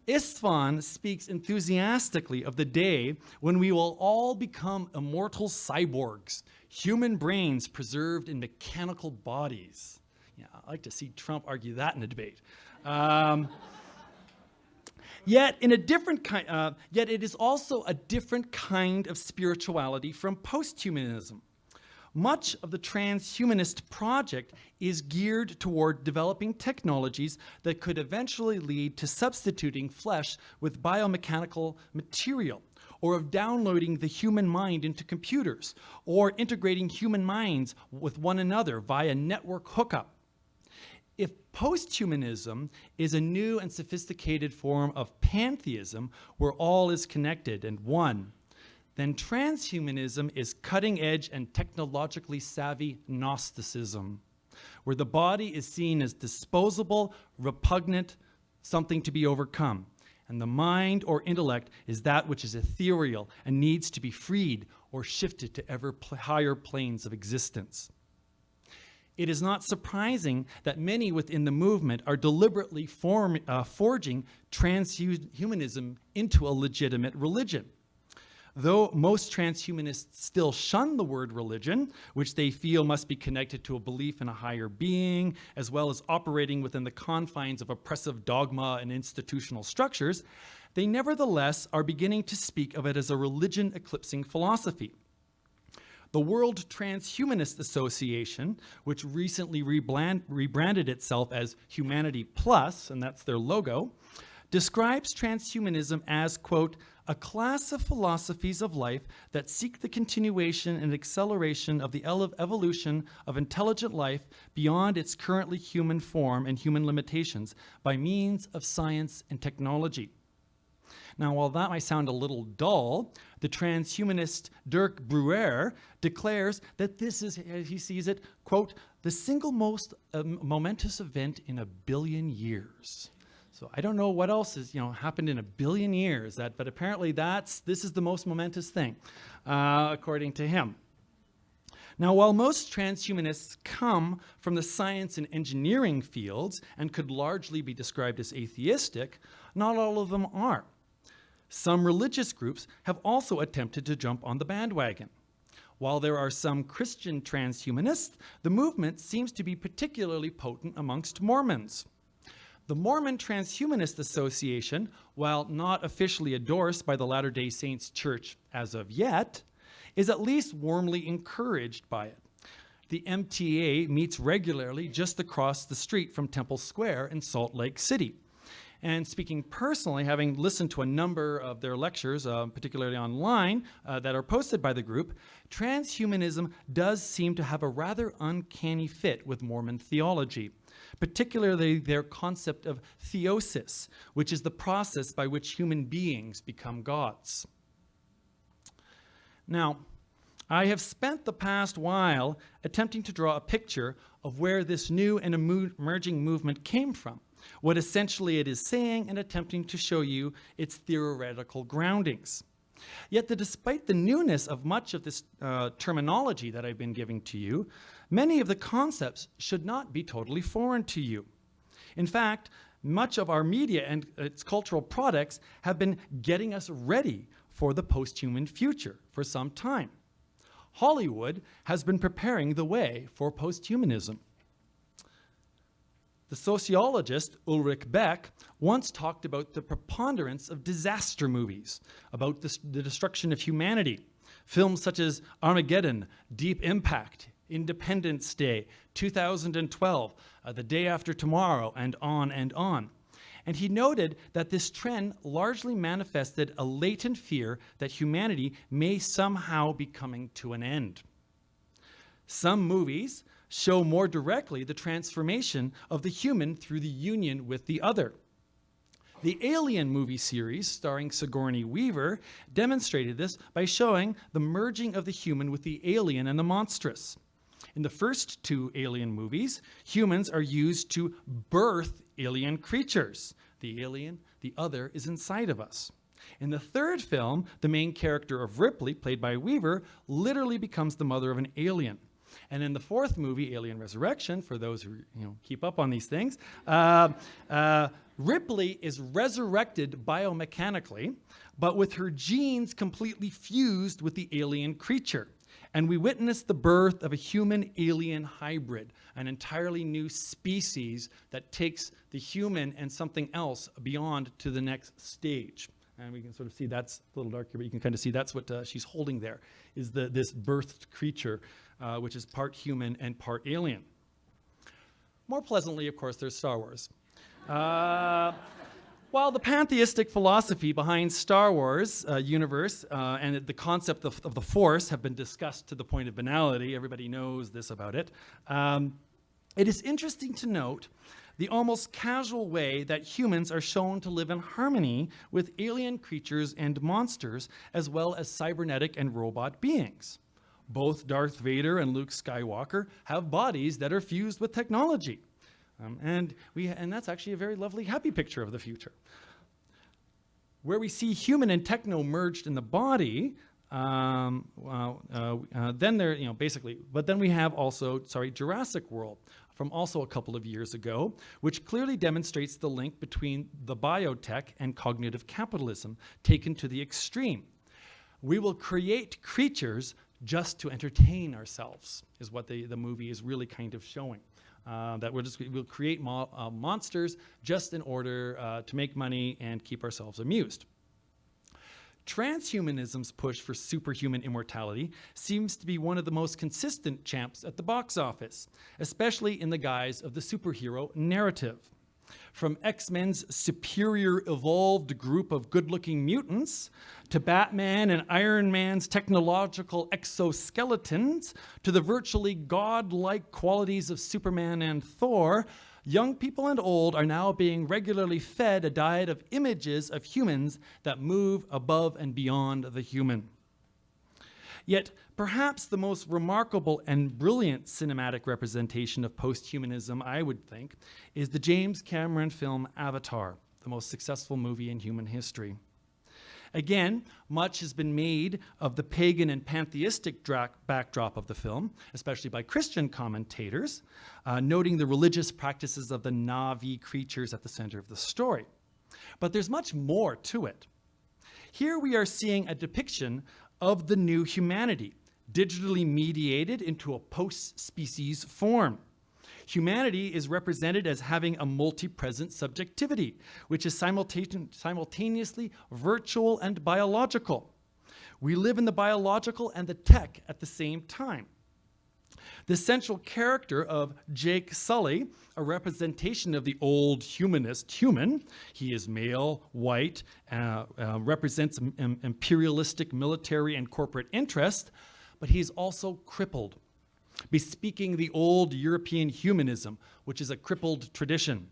Istvan speaks enthusiastically of the day when we will all become immortal cyborgs, human brains preserved in mechanical bodies. Yeah, I'd like to see Trump argue that in a debate. Yet it is also a different kind of spirituality from posthumanism. Much of the transhumanist project is geared toward developing technologies that could eventually lead to substituting flesh with biomechanical material, or of downloading the human mind into computers, or integrating human minds with one another via network hookup. If posthumanism is a new and sophisticated form of pantheism where all is connected and one, then transhumanism is cutting-edge and technologically savvy Gnosticism, where the body is seen as disposable, repugnant, something to be overcome, and the mind or intellect is that which is ethereal and needs to be freed or shifted to ever higher planes of existence. It is not surprising that many within the movement are deliberately forging transhumanism into a legitimate religion. Though most transhumanists still shun the word religion, which they feel must be connected to a belief in a higher being, as well as operating within the confines of oppressive dogma and institutional structures, they nevertheless are beginning to speak of it as a religion-eclipsing philosophy. The World Transhumanist Association, which recently rebranded itself as Humanity Plus, and that's their logo, describes transhumanism as, quote, a class of philosophies of life that seek the continuation and acceleration of the evolution of intelligent life beyond its currently human form and human limitations by means of science and technology. Now, while that might sound a little dull, the transhumanist Dirk Brouwer declares that this is, as he sees it, quote, the single most momentous event in 1 billion years. So I don't know what else has happened in 1 billion years, but apparently this is the most momentous thing, according to him. Now, while most transhumanists come from the science and engineering fields and could largely be described as atheistic, not all of them are. Some religious groups have also attempted to jump on the bandwagon. While there are some Christian transhumanists, the movement seems to be particularly potent amongst Mormons. The Mormon Transhumanist Association, while not officially endorsed by the Latter-day Saints Church as of yet, is at least warmly encouraged by it. The MTA meets regularly just across the street from Temple Square in Salt Lake City. And speaking personally, having listened to a number of their lectures, particularly online, that are posted by the group, transhumanism does seem to have a rather uncanny fit with Mormon theology, particularly their concept of theosis, which is the process by which human beings become gods. Now, I have spent the past while attempting to draw a picture of where this new and emerging movement came from, what essentially it is saying, and attempting to show you its theoretical groundings. Yet, despite the newness of much of this terminology that I've been giving to you, many of the concepts should not be totally foreign to you. In fact, much of our media and its cultural products have been getting us ready for the post-human future for some time. Hollywood has been preparing the way for post-humanism. The sociologist Ulrich Beck once talked about the preponderance of disaster movies, about the destruction of humanity. Films such as Armageddon, Deep Impact, Independence Day, 2012, The Day After Tomorrow, and on and on. And he noted that this trend largely manifested a latent fear that humanity may somehow be coming to an end. Some movies show more directly the transformation of the human through the union with the other. The Alien movie series, starring Sigourney Weaver, demonstrated this by showing the merging of the human with the alien and the monstrous. In the first 2 Alien movies, humans are used to birth alien creatures. The alien, the other, is inside of us. In the 3rd film, the main character of Ripley, played by Weaver, literally becomes the mother of an alien. And in the 4th movie, Alien Resurrection, for those who keep up on these things, Ripley is resurrected biomechanically, but with her genes completely fused with the alien creature. And we witness the birth of a human-alien hybrid, an entirely new species that takes the human and something else beyond to the next stage. And we can sort of see, that's a little dark here, but you can kind of see that's what she's holding there, is this birthed creature, which is part human and part alien. More pleasantly, of course, there's Star Wars. While the pantheistic philosophy behind Star Wars universe and the concept of the Force have been discussed to the point of banality, everybody knows this about it, it is interesting to note the almost casual way that humans are shown to live in harmony with alien creatures and monsters, as well as cybernetic and robot beings. Both Darth Vader and Luke Skywalker have bodies that are fused with technology. And that's actually a very lovely, happy picture of the future. Where we see human and techno merged in the body, then there, basically, but then we have also, Jurassic World, from also a couple of years ago, which clearly demonstrates the link between the biotech and cognitive capitalism taken to the extreme. We will create creatures just to entertain ourselves, is what the movie is really kind of showing. That we'll create monsters just in order to make money and keep ourselves amused. Transhumanism's push for superhuman immortality seems to be one of the most consistent champs at the box office, especially in the guise of the superhero narrative. From X-Men's superior evolved group of good-looking mutants, to Batman and Iron Man's technological exoskeletons, to the virtually godlike qualities of Superman and Thor, young people and old are now being regularly fed a diet of images of humans that move above and beyond the human. Yet, perhaps the most remarkable and brilliant cinematic representation of post-humanism, I would think, is the James Cameron film Avatar, the most successful movie in human history. Again, much has been made of the pagan and pantheistic backdrop of the film, especially by Christian commentators, noting the religious practices of the Na'vi creatures at the center of the story. But there's much more to it. Here we are seeing a depiction of the new humanity, digitally mediated into a post-species form. Humanity is represented as having a multi-present subjectivity, which is simultaneously virtual and biological. We live in the biological and the tech at the same time. The central character of Jake Sully, a representation of the old humanist human, he is male, white, represents imperialistic military and corporate interest, but he's also crippled, bespeaking the old European humanism, which is a crippled tradition.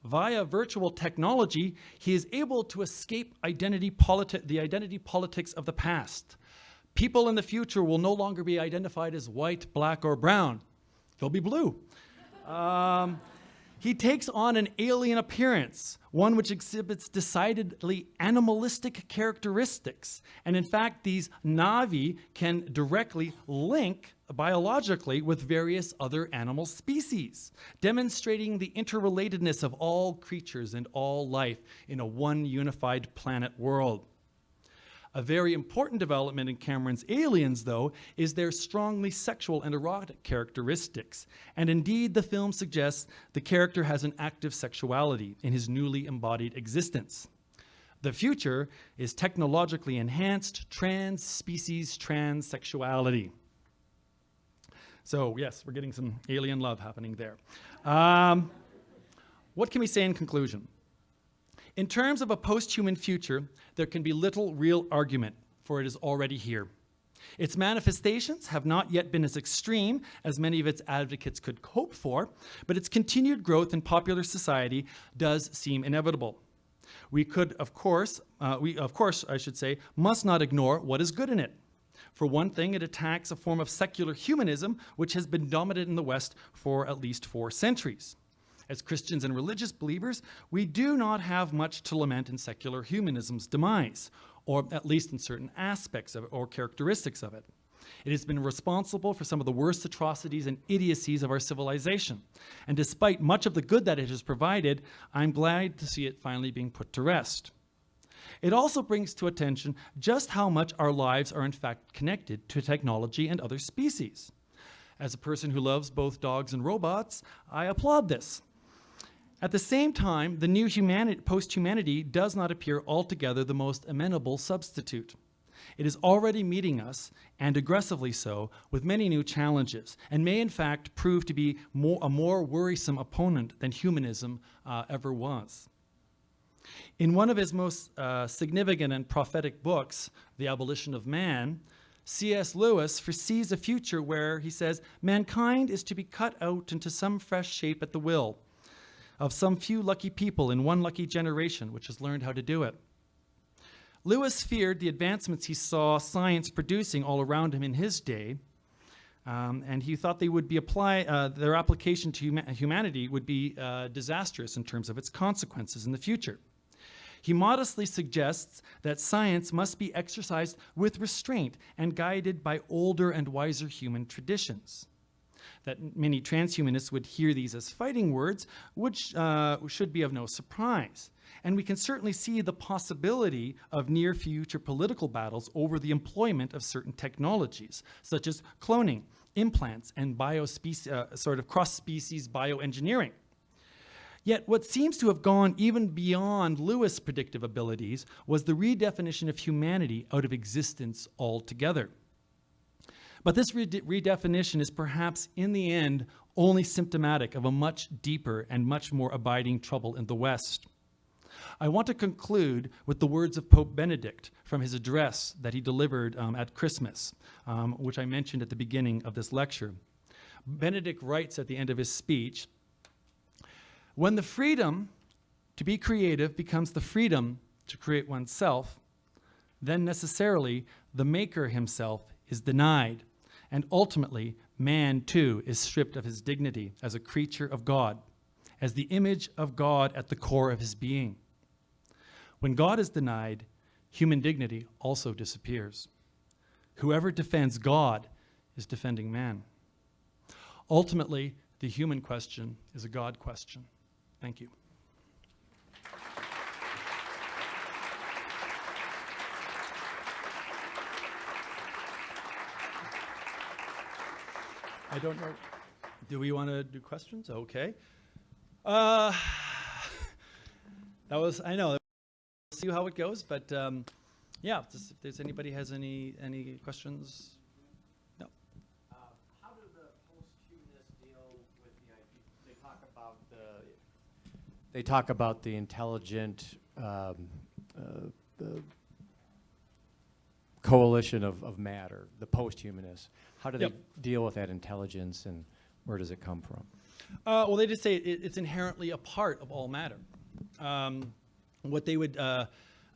Via virtual technology, he is able to escape the identity politics of the past. People in the future will no longer be identified as white, black, or brown. He'll be blue. He takes on an alien appearance, one which exhibits decidedly animalistic characteristics. And in fact, these Na'vi can directly link biologically with various other animal species, demonstrating the interrelatedness of all creatures and all life in a one unified planet world. A very important development in Cameron's Aliens, though, is their strongly sexual and erotic characteristics. And indeed, the film suggests the character has an active sexuality in his newly embodied existence. The future is technologically enhanced trans-species transsexuality. So yes, we're getting some alien love happening there. What can we say in conclusion? In terms of a post-human future, there can be little real argument, for it is already here. Its manifestations have not yet been as extreme as many of its advocates could hope for, but its continued growth in popular society does seem inevitable. We of course, must not ignore what is good in it. For one thing, it attacks a form of secular humanism which has been dominant in the West for at least 4 centuries. As Christians and religious believers, we do not have much to lament in secular humanism's demise, or at least in certain aspects of it or characteristics of it. It has been responsible for some of the worst atrocities and idiocies of our civilization. And despite much of the good that it has provided, I'm glad to see it finally being put to rest. It also brings to attention just how much our lives are in fact connected to technology and other species. As a person who loves both dogs and robots, I applaud this. At the same time, the new post-humanity does not appear altogether the most amenable substitute. It is already meeting us, and aggressively so, with many new challenges, and may in fact prove to be a more worrisome opponent than humanism ever was. In one of his most significant and prophetic books, The Abolition of Man, C.S. Lewis foresees a future where, he says, mankind is to be cut out into some fresh shape at the will of some few lucky people in one lucky generation which has learned how to do it. Lewis feared the advancements he saw science producing all around him in his day, and he thought they would be their application to humanity would be disastrous in terms of its consequences in the future. He modestly suggests that science must be exercised with restraint and guided by older and wiser human traditions. That many transhumanists would hear these as fighting words, which should be of no surprise. And we can certainly see the possibility of near future political battles over the employment of certain technologies, such as cloning, implants, and cross-species bioengineering. Yet what seems to have gone even beyond Lewis' predictive abilities was the redefinition of humanity out of existence altogether. But this redefinition is perhaps in the end only symptomatic of a much deeper and much more abiding trouble in the West. I want to conclude with the words of Pope Benedict from his address that he delivered at Christmas, which I mentioned at the beginning of this lecture. Benedict writes at the end of his speech, "When the freedom to be creative becomes the freedom to create oneself, then necessarily the maker himself is denied, and ultimately man too is stripped of his dignity as a creature of God, as the image of God at the core of his being. When God is denied, human dignity also disappears. Whoever defends God is defending man. Ultimately, the human question is a God question." Thank you. I don't know. Do we want to do questions? Okay. That was, I know, we'll see how it goes, but yeah, just if there's anybody has any questions. No. How do the post-humanists deal with the idea? They talk about the intelligent the coalition of matter, the post-humanists. How do they deal with that intelligence, and where does it come from? Well, they just say it's inherently a part of all matter. What they would,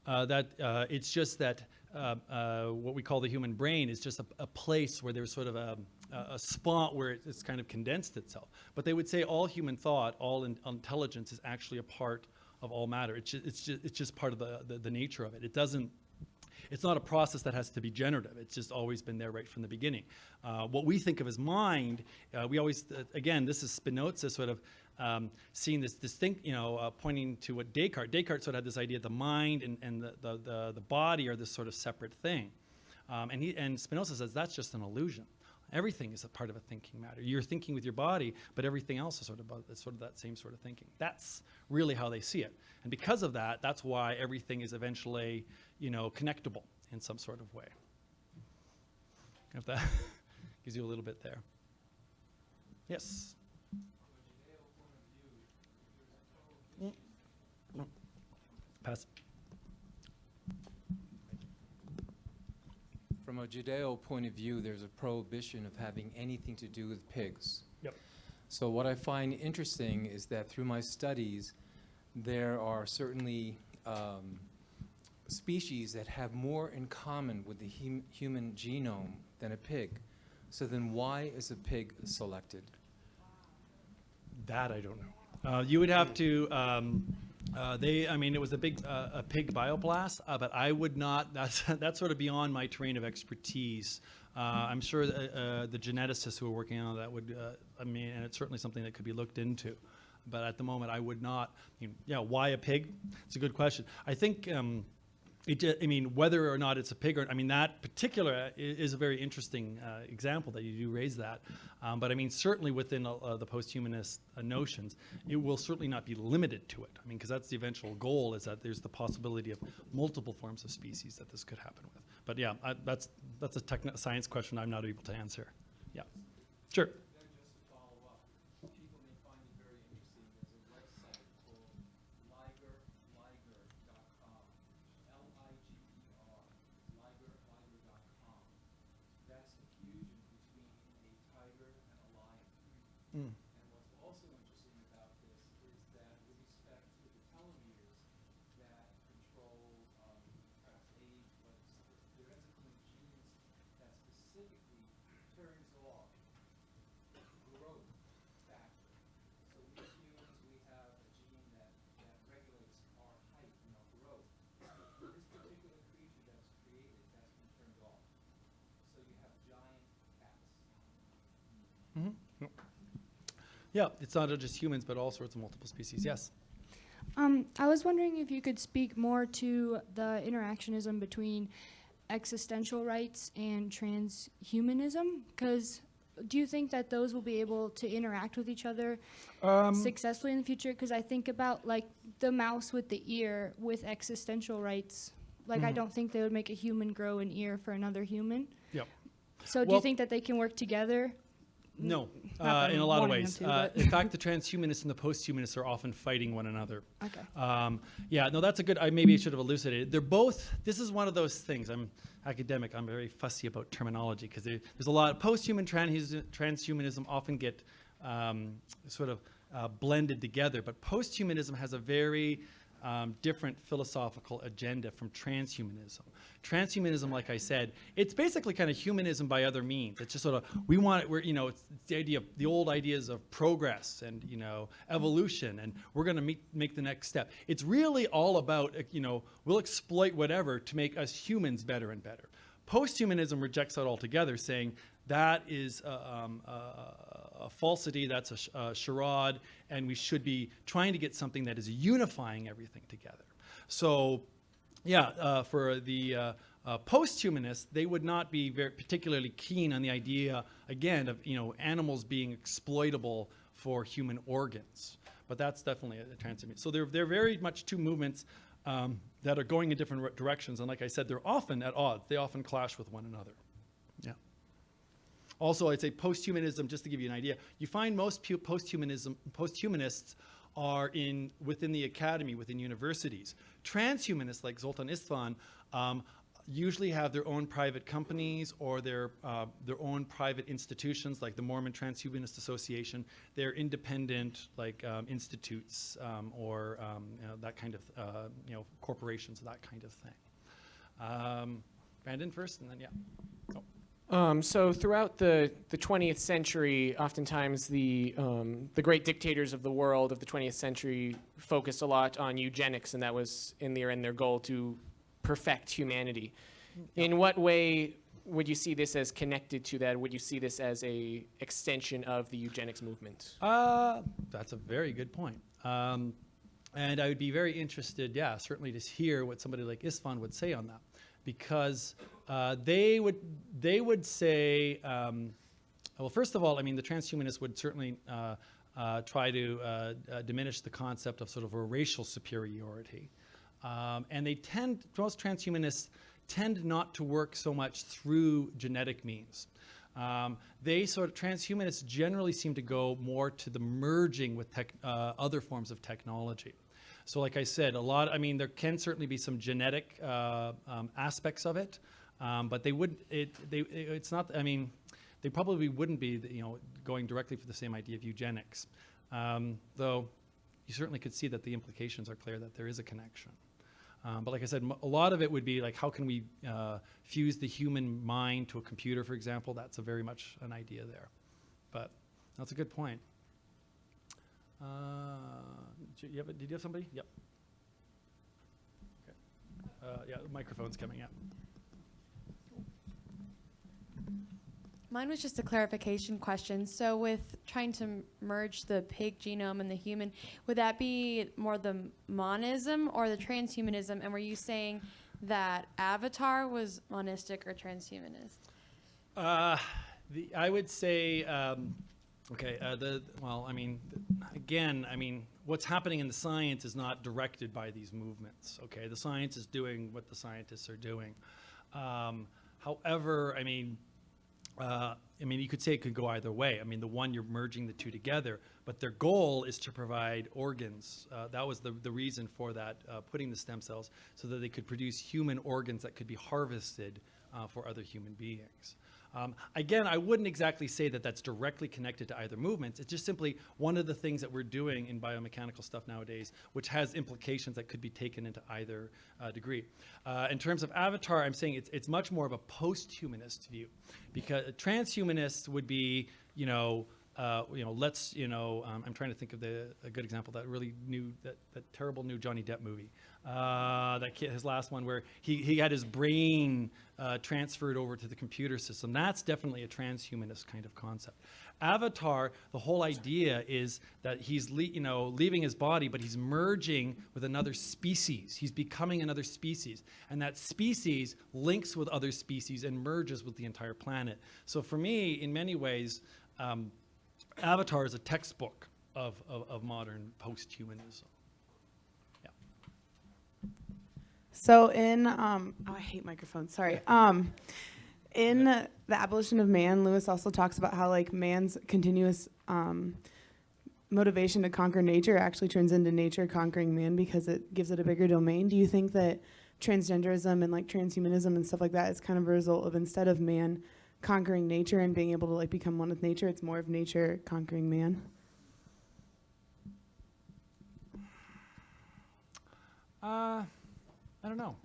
it's just that what we call the human brain is just a place where there's sort of a spot where it's kind of condensed itself. But they would say all human thought, all intelligence is actually a part of all matter. It's just part of the nature of it. It's not a process that has to be generative. It's just always been there right from the beginning. What we think of as mind, we always, again, this is Spinoza sort of seeing this thing, pointing to what Descartes sort of had this idea, the mind and the body are this sort of separate thing. And Spinoza says that's just an illusion. Everything is a part of a thinking matter. You're thinking with your body, but everything else is sort of that same sort of thinking. That's really how they see it. And because of that, that's why everything is eventually, connectable in some sort of way. If that gives you a little bit there. Yes? Pass. From a Judeo point of view, there's a prohibition of having anything to do with pigs. Yep. So what I find interesting is that through my studies, there are certainly species that have more in common with the human genome than a pig. So then why is a pig selected? That I don't know. You would have to, it was a big a pig bioblast, but I would not, that's sort of beyond my terrain of expertise. I'm sure the geneticists who are working on that would, and it's certainly something that could be looked into. But at the moment, I would not, why a pig? It's a good question. I think, whether or not it's a pig, that particular is a very interesting example that you do raise that. But certainly within the post-humanist notions, it will certainly not be limited to it. Because that's the eventual goal, is that there's the possibility of multiple forms of species that this could happen with. But yeah, that's a science question I'm not able to answer. Yeah, sure. And what's also interesting about this is that with respect to the telomeres that control perhaps age, but there is a genes that specifically turns off growth factor. So we as humans, we have a gene that regulates our height and our growth. This particular creature that's created, that's been turned off. So you have giant cats. Mm-hmm. Yep. Yeah, it's not just humans, but all sorts of multiple species. Yes. I was wondering if you could speak more to the interactionism between existential rights and transhumanism, because do you think that those will be able to interact with each other successfully in the future? Because I think about the mouse with the ear with existential rights. I don't think they would make a human grow an ear for another human. Yep. So do Well- you think that they can work together? No, that in a I'm lot of wanting ways. them to, but- In fact, the transhumanists and the posthumanists are often fighting one another. Okay. Yeah, no, that's a good, I maybe should have elucidated. They're both, this is one of those things, I'm academic, I'm very fussy about terminology, because there's a lot, post-human transhumanism often get sort of blended together, but post-humanism has a very different philosophical agenda from transhumanism. Transhumanism, like I said, it's basically kind of humanism by other means. It's just sort of, it's the idea of the old ideas of progress and, evolution, and we're going to make the next step. It's really all about, we'll exploit whatever to make us humans better and better. Posthumanism rejects that altogether, saying that is a falsity, that's a charade, and we should be trying to get something that is unifying everything together. So, yeah, for the posthumanists, they would not be very particularly keen on the idea, again, of animals being exploitable for human organs. But that's definitely a transhumanist. So they're very much two movements that are going in different directions, and like I said, they're often at odds. They often clash with one another. Yeah. Also, I'd say posthumanism, just to give you an idea, you find most posthumanists are within the academy, within universities. Transhumanists like Zoltan Istvan usually have their own private companies or their own private institutions, like the Mormon Transhumanist Association. They're independent, like institutes or that kind of corporations, that kind of thing. Brandon first, and then yeah. Oh. So throughout the 20th century, oftentimes the great dictators of the world of the 20th century focused a lot on eugenics, and that was in their goal to perfect humanity. In what way would you see this as connected to that? Would you see this as a extension of the eugenics movement? That's a very good point. And I would be very interested, certainly to hear what somebody like Istvan would say on that, because they would say, well, first of all, I mean, the transhumanists would certainly try to diminish the concept of sort of a racial superiority. And most transhumanists tend not to work so much through genetic means. Transhumanists generally seem to go more to the merging with other forms of technology. So like I said, there can certainly be some genetic aspects of it, but they probably wouldn't be, going directly for the same idea of eugenics. Though you certainly could see that the implications are clear that there is a connection. But like I said, a lot of it would be like, how can we fuse the human mind to a computer, for example? That's very much an idea there. But that's a good point. Did you have somebody? Yep. Okay. Yeah, the microphone's coming up. Mine was just a clarification question. So with trying to merge the pig genome and the human, would that be more the monism or the transhumanism? And were you saying that Avatar was monistic or transhumanist? I would say, what's happening in the science is not directed by these movements, okay? The science is doing what the scientists are doing. However, you could say it could go either way. The one, you're merging the two together, but their goal is to provide organs. That was the reason for that, putting the stem cells, so that they could produce human organs that could be harvested for other human beings. Again, I wouldn't exactly say that that's directly connected to either movement. It's just simply one of the things that we're doing in biomechanical stuff nowadays, which has implications that could be taken into either degree. In terms of Avatar, I'm saying it's much more of a post-humanist view, because transhumanists would be, I'm trying to think of a good example, that terrible new Johnny Depp movie. His last one, where he had his brain transferred over to the computer system. That's definitely a transhumanist kind of concept. Avatar, the whole idea is that he's leaving his body, but he's merging with another species. He's becoming another species, and that species links with other species and merges with the entire planet. So for me, in many ways, Avatar is a textbook of modern post-humanism. So I hate microphones, sorry. In the Abolition of Man, Lewis also talks about how like man's continuous motivation to conquer nature actually turns into nature conquering man because it gives it a bigger domain. Do you think that transgenderism and like transhumanism and stuff like that is kind of a result of, instead of man conquering nature and being able to like become one with nature, it's more of nature conquering man? I don't know.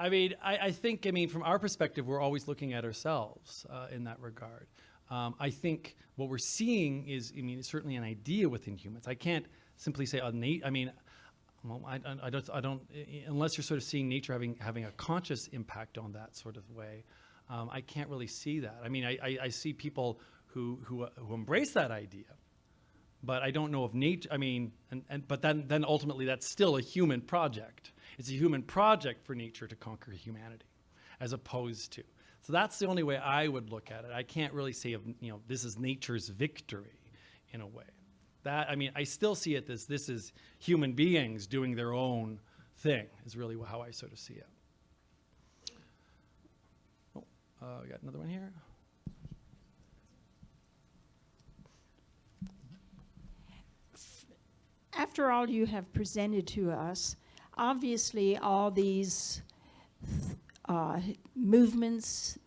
I think, from our perspective, we're always looking at ourselves in that regard. I think what we're seeing is, it's certainly an idea within humans. I can't simply say, I don't, unless you're sort of seeing nature having a conscious impact on that sort of way, I can't really see that. I see people who embrace that idea, but I don't know if nature, but then ultimately that's still a human project. It's a human project for nature to conquer humanity, as opposed to. So that's the only way I would look at it. I can't really say, this is nature's victory in a way. That, I still see it as this is human beings doing their own thing, is really how I sort of see it. Oh, we got another one here. After all you have presented to us, obviously all these movements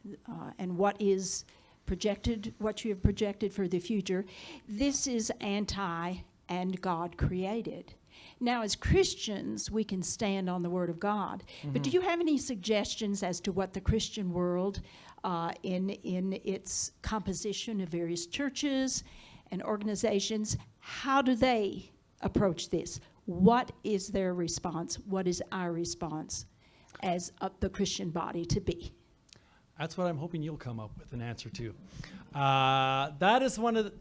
and what is projected, what you have projected for the future, this is anti and God created. Now, as Christians, we can stand on the Word of God. Mm-hmm. But do you have any suggestions as to what the Christian world, in its composition of various churches and organizations, how do they approach this? What is their response? What is our response as the Christian body to be? That's what I'm hoping you'll come up with an answer to. That is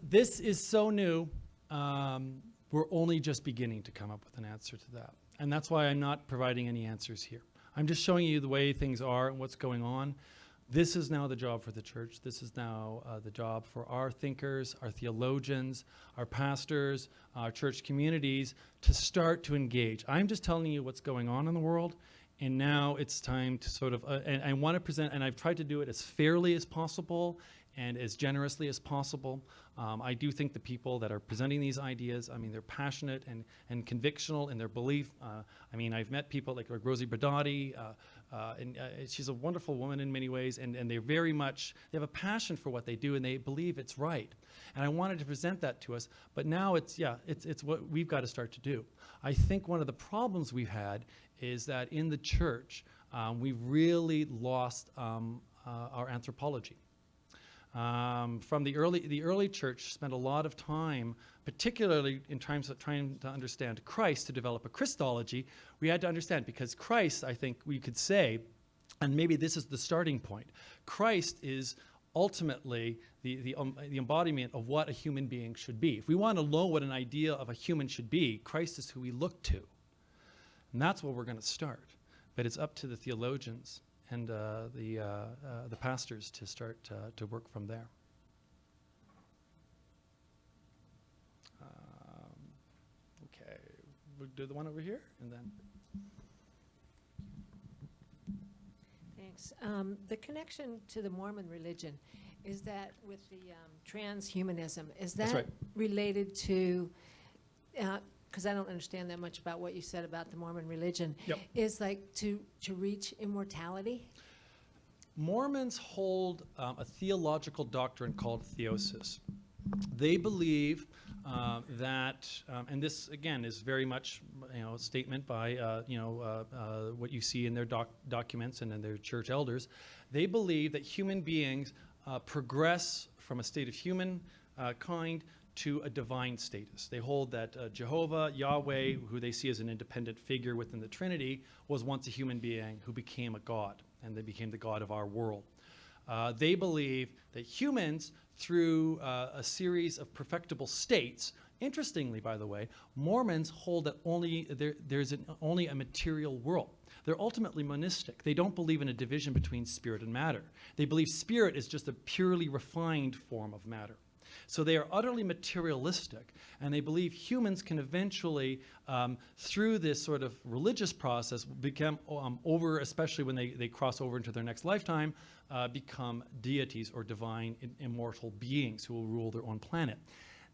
this is so new. We're only just beginning to come up with an answer to that. And that's why I'm not providing any answers here. I'm just showing you the way things are and what's going on. This is now the job for the church. This is now the job for our thinkers, our theologians, our pastors, our church communities to start to engage. I'm just telling you what's going on in the world, and now it's time to sort of, and I want to present, and I've tried to do it as fairly as possible and as generously as possible. I do think the people that are presenting these ideas, they're passionate and convictional in their belief. I've met people like Rosie Bradati, and she's a wonderful woman in many ways, and they're very much, they have a passion for what they do, and they believe it's right. And I wanted to present that to us, but now it's what we've got to start to do. I think one of the problems we've had is that in the church, we've really lost our anthropology. From the early church spent a lot of time, particularly in terms of trying to understand Christ, to develop a Christology. We had to understand, because Christ, I think we could say, and maybe this is the starting point, Christ is ultimately the embodiment of what a human being should be. If we want to know what an idea of a human should be, Christ is who we look to. And that's where we're going to start. But it's up to the theologians and the pastors to start to work from there. Okay, we'll do the one over here, and then. Thanks. The connection to the Mormon religion, is that with the transhumanism, is that right. related to, because I don't understand that much about what you said about the Mormon religion, Yep. is like to reach immortality? Mormons hold a theological doctrine called theosis. They believe that, and this again is very much a statement by what you see in their documents and in their church elders. They believe that human beings progress from a state of human kind to a divine status. They hold that Jehovah, Yahweh, who they see as an independent figure within the Trinity, was once a human being who became a god, and they became the god of our world. They believe that humans, through a series of perfectible states, interestingly, by the way, Mormons hold that there's only a material world. They're ultimately monistic. They don't believe in a division between spirit and matter. They believe spirit is just a purely refined form of matter. So they are utterly materialistic, and they believe humans can eventually, through this sort of religious process, become especially when they cross over into their next lifetime, become deities or divine immortal beings who will rule their own planet.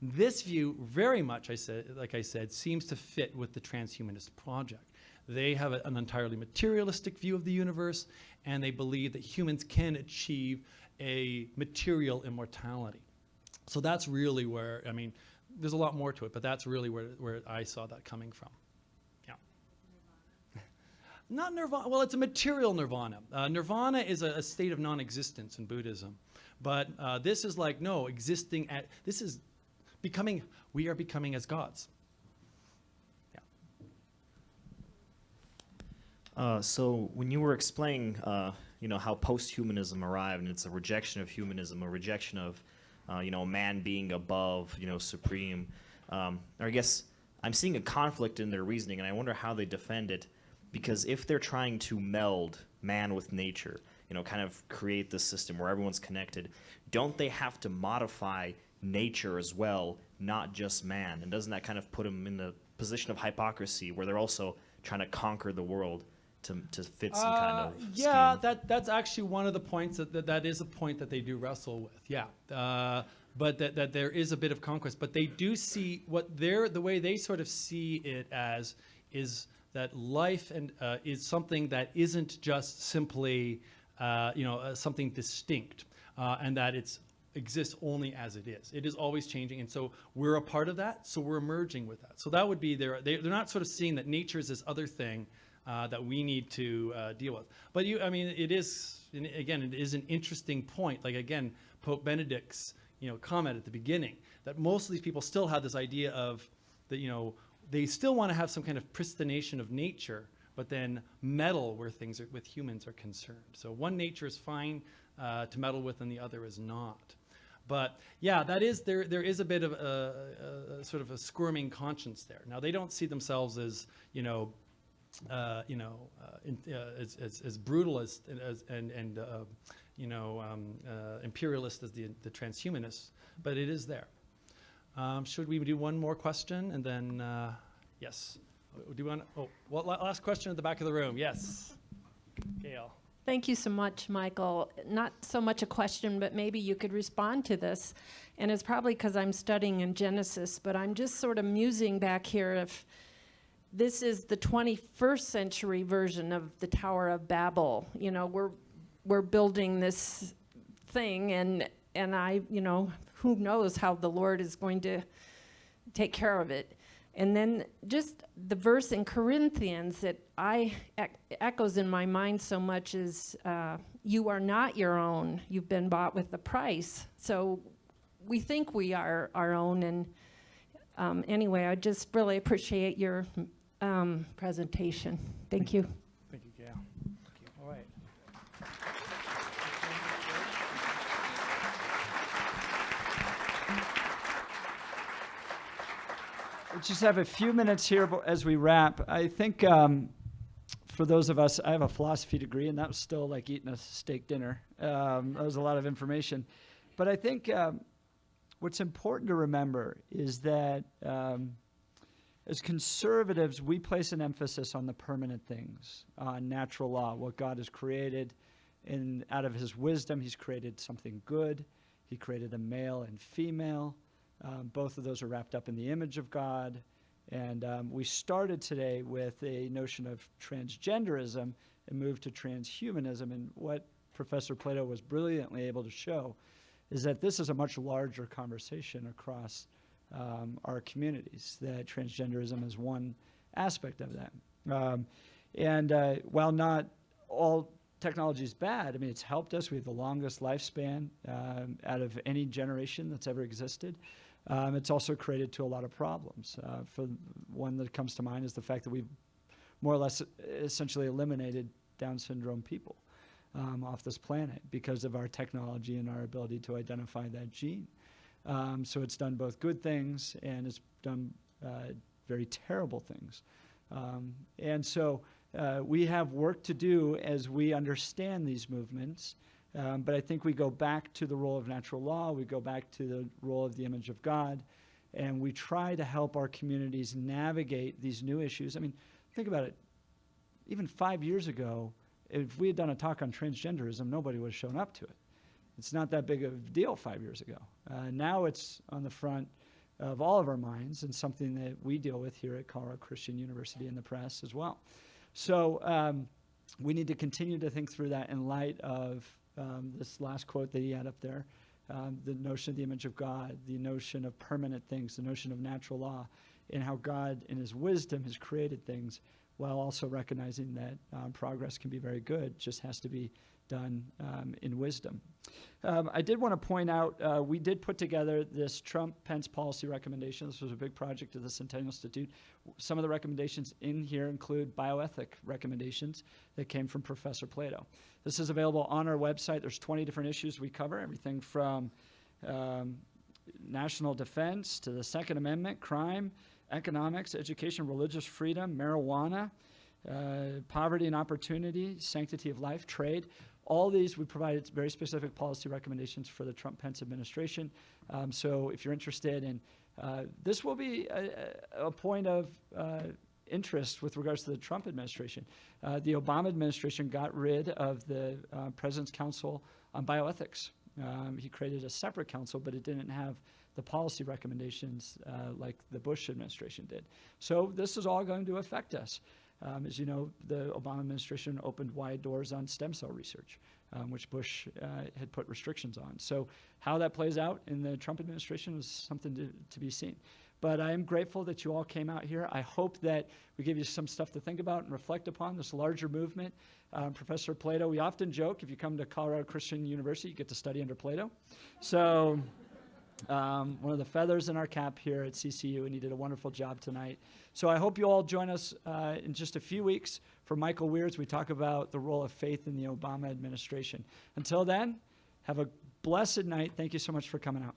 This view very much, like I said, seems to fit with the transhumanist project. They have an entirely materialistic view of the universe, and they believe that humans can achieve a material immortality. So that's really where, I mean, there's a lot more to it, but that's really where I saw that coming from. Yeah. Not nirvana. Well, it's a material nirvana. Nirvana is a state of non-existence in Buddhism. But this is like, no, existing at, this is becoming, we are becoming as gods. So when you were explaining, how post-humanism arrived, and it's a rejection of humanism, a rejection of, man being above, supreme. I guess I'm seeing a conflict in their reasoning, and I wonder how they defend it, because if they're trying to meld man with nature, kind of create this system where everyone's connected, don't they have to modify nature as well, not just man? And doesn't that kind of put them in the position of hypocrisy, where they're also trying to conquer the world to fit some kind of yeah, scheme? that's actually one of the points that is a point that they do wrestle with. Yeah, but that there is a bit of conquest. But they do see the way they sort of see it as is that life and is something that isn't just simply something distinct, and that it's exists only as it is. It is always changing, and so we're a part of that. So we're merging with that. So that would be they're not sort of seeing that nature is this other thing that we need to deal with. But it is, again, it is an interesting point. Like, again, Pope Benedict's, comment at the beginning that most of these people still have this idea of that, they still want to have some kind of pristination of nature, but then meddle where things with humans are concerned. So one nature is fine to meddle with and the other is not. But yeah, that is there is a bit of a sort of a squirming conscience there. Now, they don't see themselves as, as brutalist and imperialist as the transhumanists, but it is there. Should we do one more question and then yes? Do you want? Last question at the back of the room. Yes, Gail. Thank you so much, Michael. Not so much a question, but maybe you could respond to this. And it's probably because I'm studying in Genesis, but I'm just sort of musing back here if this is the 21st century version of the Tower of Babel. We're building this thing, and I, who knows how the Lord is going to take care of it. And then just the verse in Corinthians that echoes in my mind so much is, you are not your own. You've been bought with a price. So we think we are our own. And anyway, I just really appreciate your presentation. Thank you. Thank you, Gail. Thank you. All right. We just have a few minutes here as we wrap. I think for those of us, I have a philosophy degree, and that was still like eating a steak dinner. That was a lot of information. But I think what's important to remember is that as conservatives, we place an emphasis on the permanent things, on natural law, what God has created. And out of his wisdom, he's created something good. He created a male and female. Both of those are wrapped up in the image of God. And we started today with a notion of transgenderism and moved to transhumanism. And what Professor Plato was brilliantly able to show is that this is a much larger conversation across our communities, that transgenderism is one aspect of that. While not all technology is bad, I mean, it's helped us. We have the longest lifespan out of any generation that's ever existed. It's also created to a lot of problems. For one that comes to mind is the fact that we've more or less essentially eliminated Down syndrome people off this planet because of our technology and our ability to identify that gene. So it's done both good things and it's done very terrible things. And so we have work to do as we understand these movements But I think we go back to the role of natural law, we go back to the role of the image of God, and we try to help our communities navigate these new issues. I mean, think about it. Even 5 years ago, if we had done a talk on transgenderism, nobody would have shown up to it. It's not that big of a deal 5 years ago. Now it's on the front of all of our minds and something that we deal with here at Colorado Christian University in the press as well. So we need to continue to think through that in light of this last quote that he had up there, the notion of the image of God, the notion of permanent things, the notion of natural law, and how God in his wisdom has created things, while also recognizing that progress can be very good, just has to be done in wisdom. I did want to point out, we did put together this Trump-Pence policy recommendation. This was a big project of the Centennial Institute. Some of the recommendations in here include bioethic recommendations that came from Professor Plato. This is available on our website. There's 20 different issues we cover, everything from national defense to the Second Amendment, crime, economics, education, religious freedom, marijuana, poverty and opportunity, sanctity of life, trade. All these, we provided very specific policy recommendations for the Trump-Pence administration. So if you're interested in, this will be a point of interest with regards to the Trump administration. The Obama administration got rid of the President's Council on Bioethics. He created a separate council, but it didn't have the policy recommendations like the Bush administration did. So this is all going to affect us. As you know, the Obama administration opened wide doors on stem cell research, which Bush had put restrictions on. So how that plays out in the Trump administration is something to be seen. But I am grateful that you all came out here. I hope that we give you some stuff to think about and reflect upon, this larger movement. Professor Plato, we often joke, if you come to Colorado Christian University, you get to study under Plato. So one of the feathers in our cap here at CCU, and he did a wonderful job tonight. So I hope you all join us in just a few weeks for Michael Weir's. We talk about the role of faith in the Obama administration. Until then, have a blessed night. Thank you so much for coming out.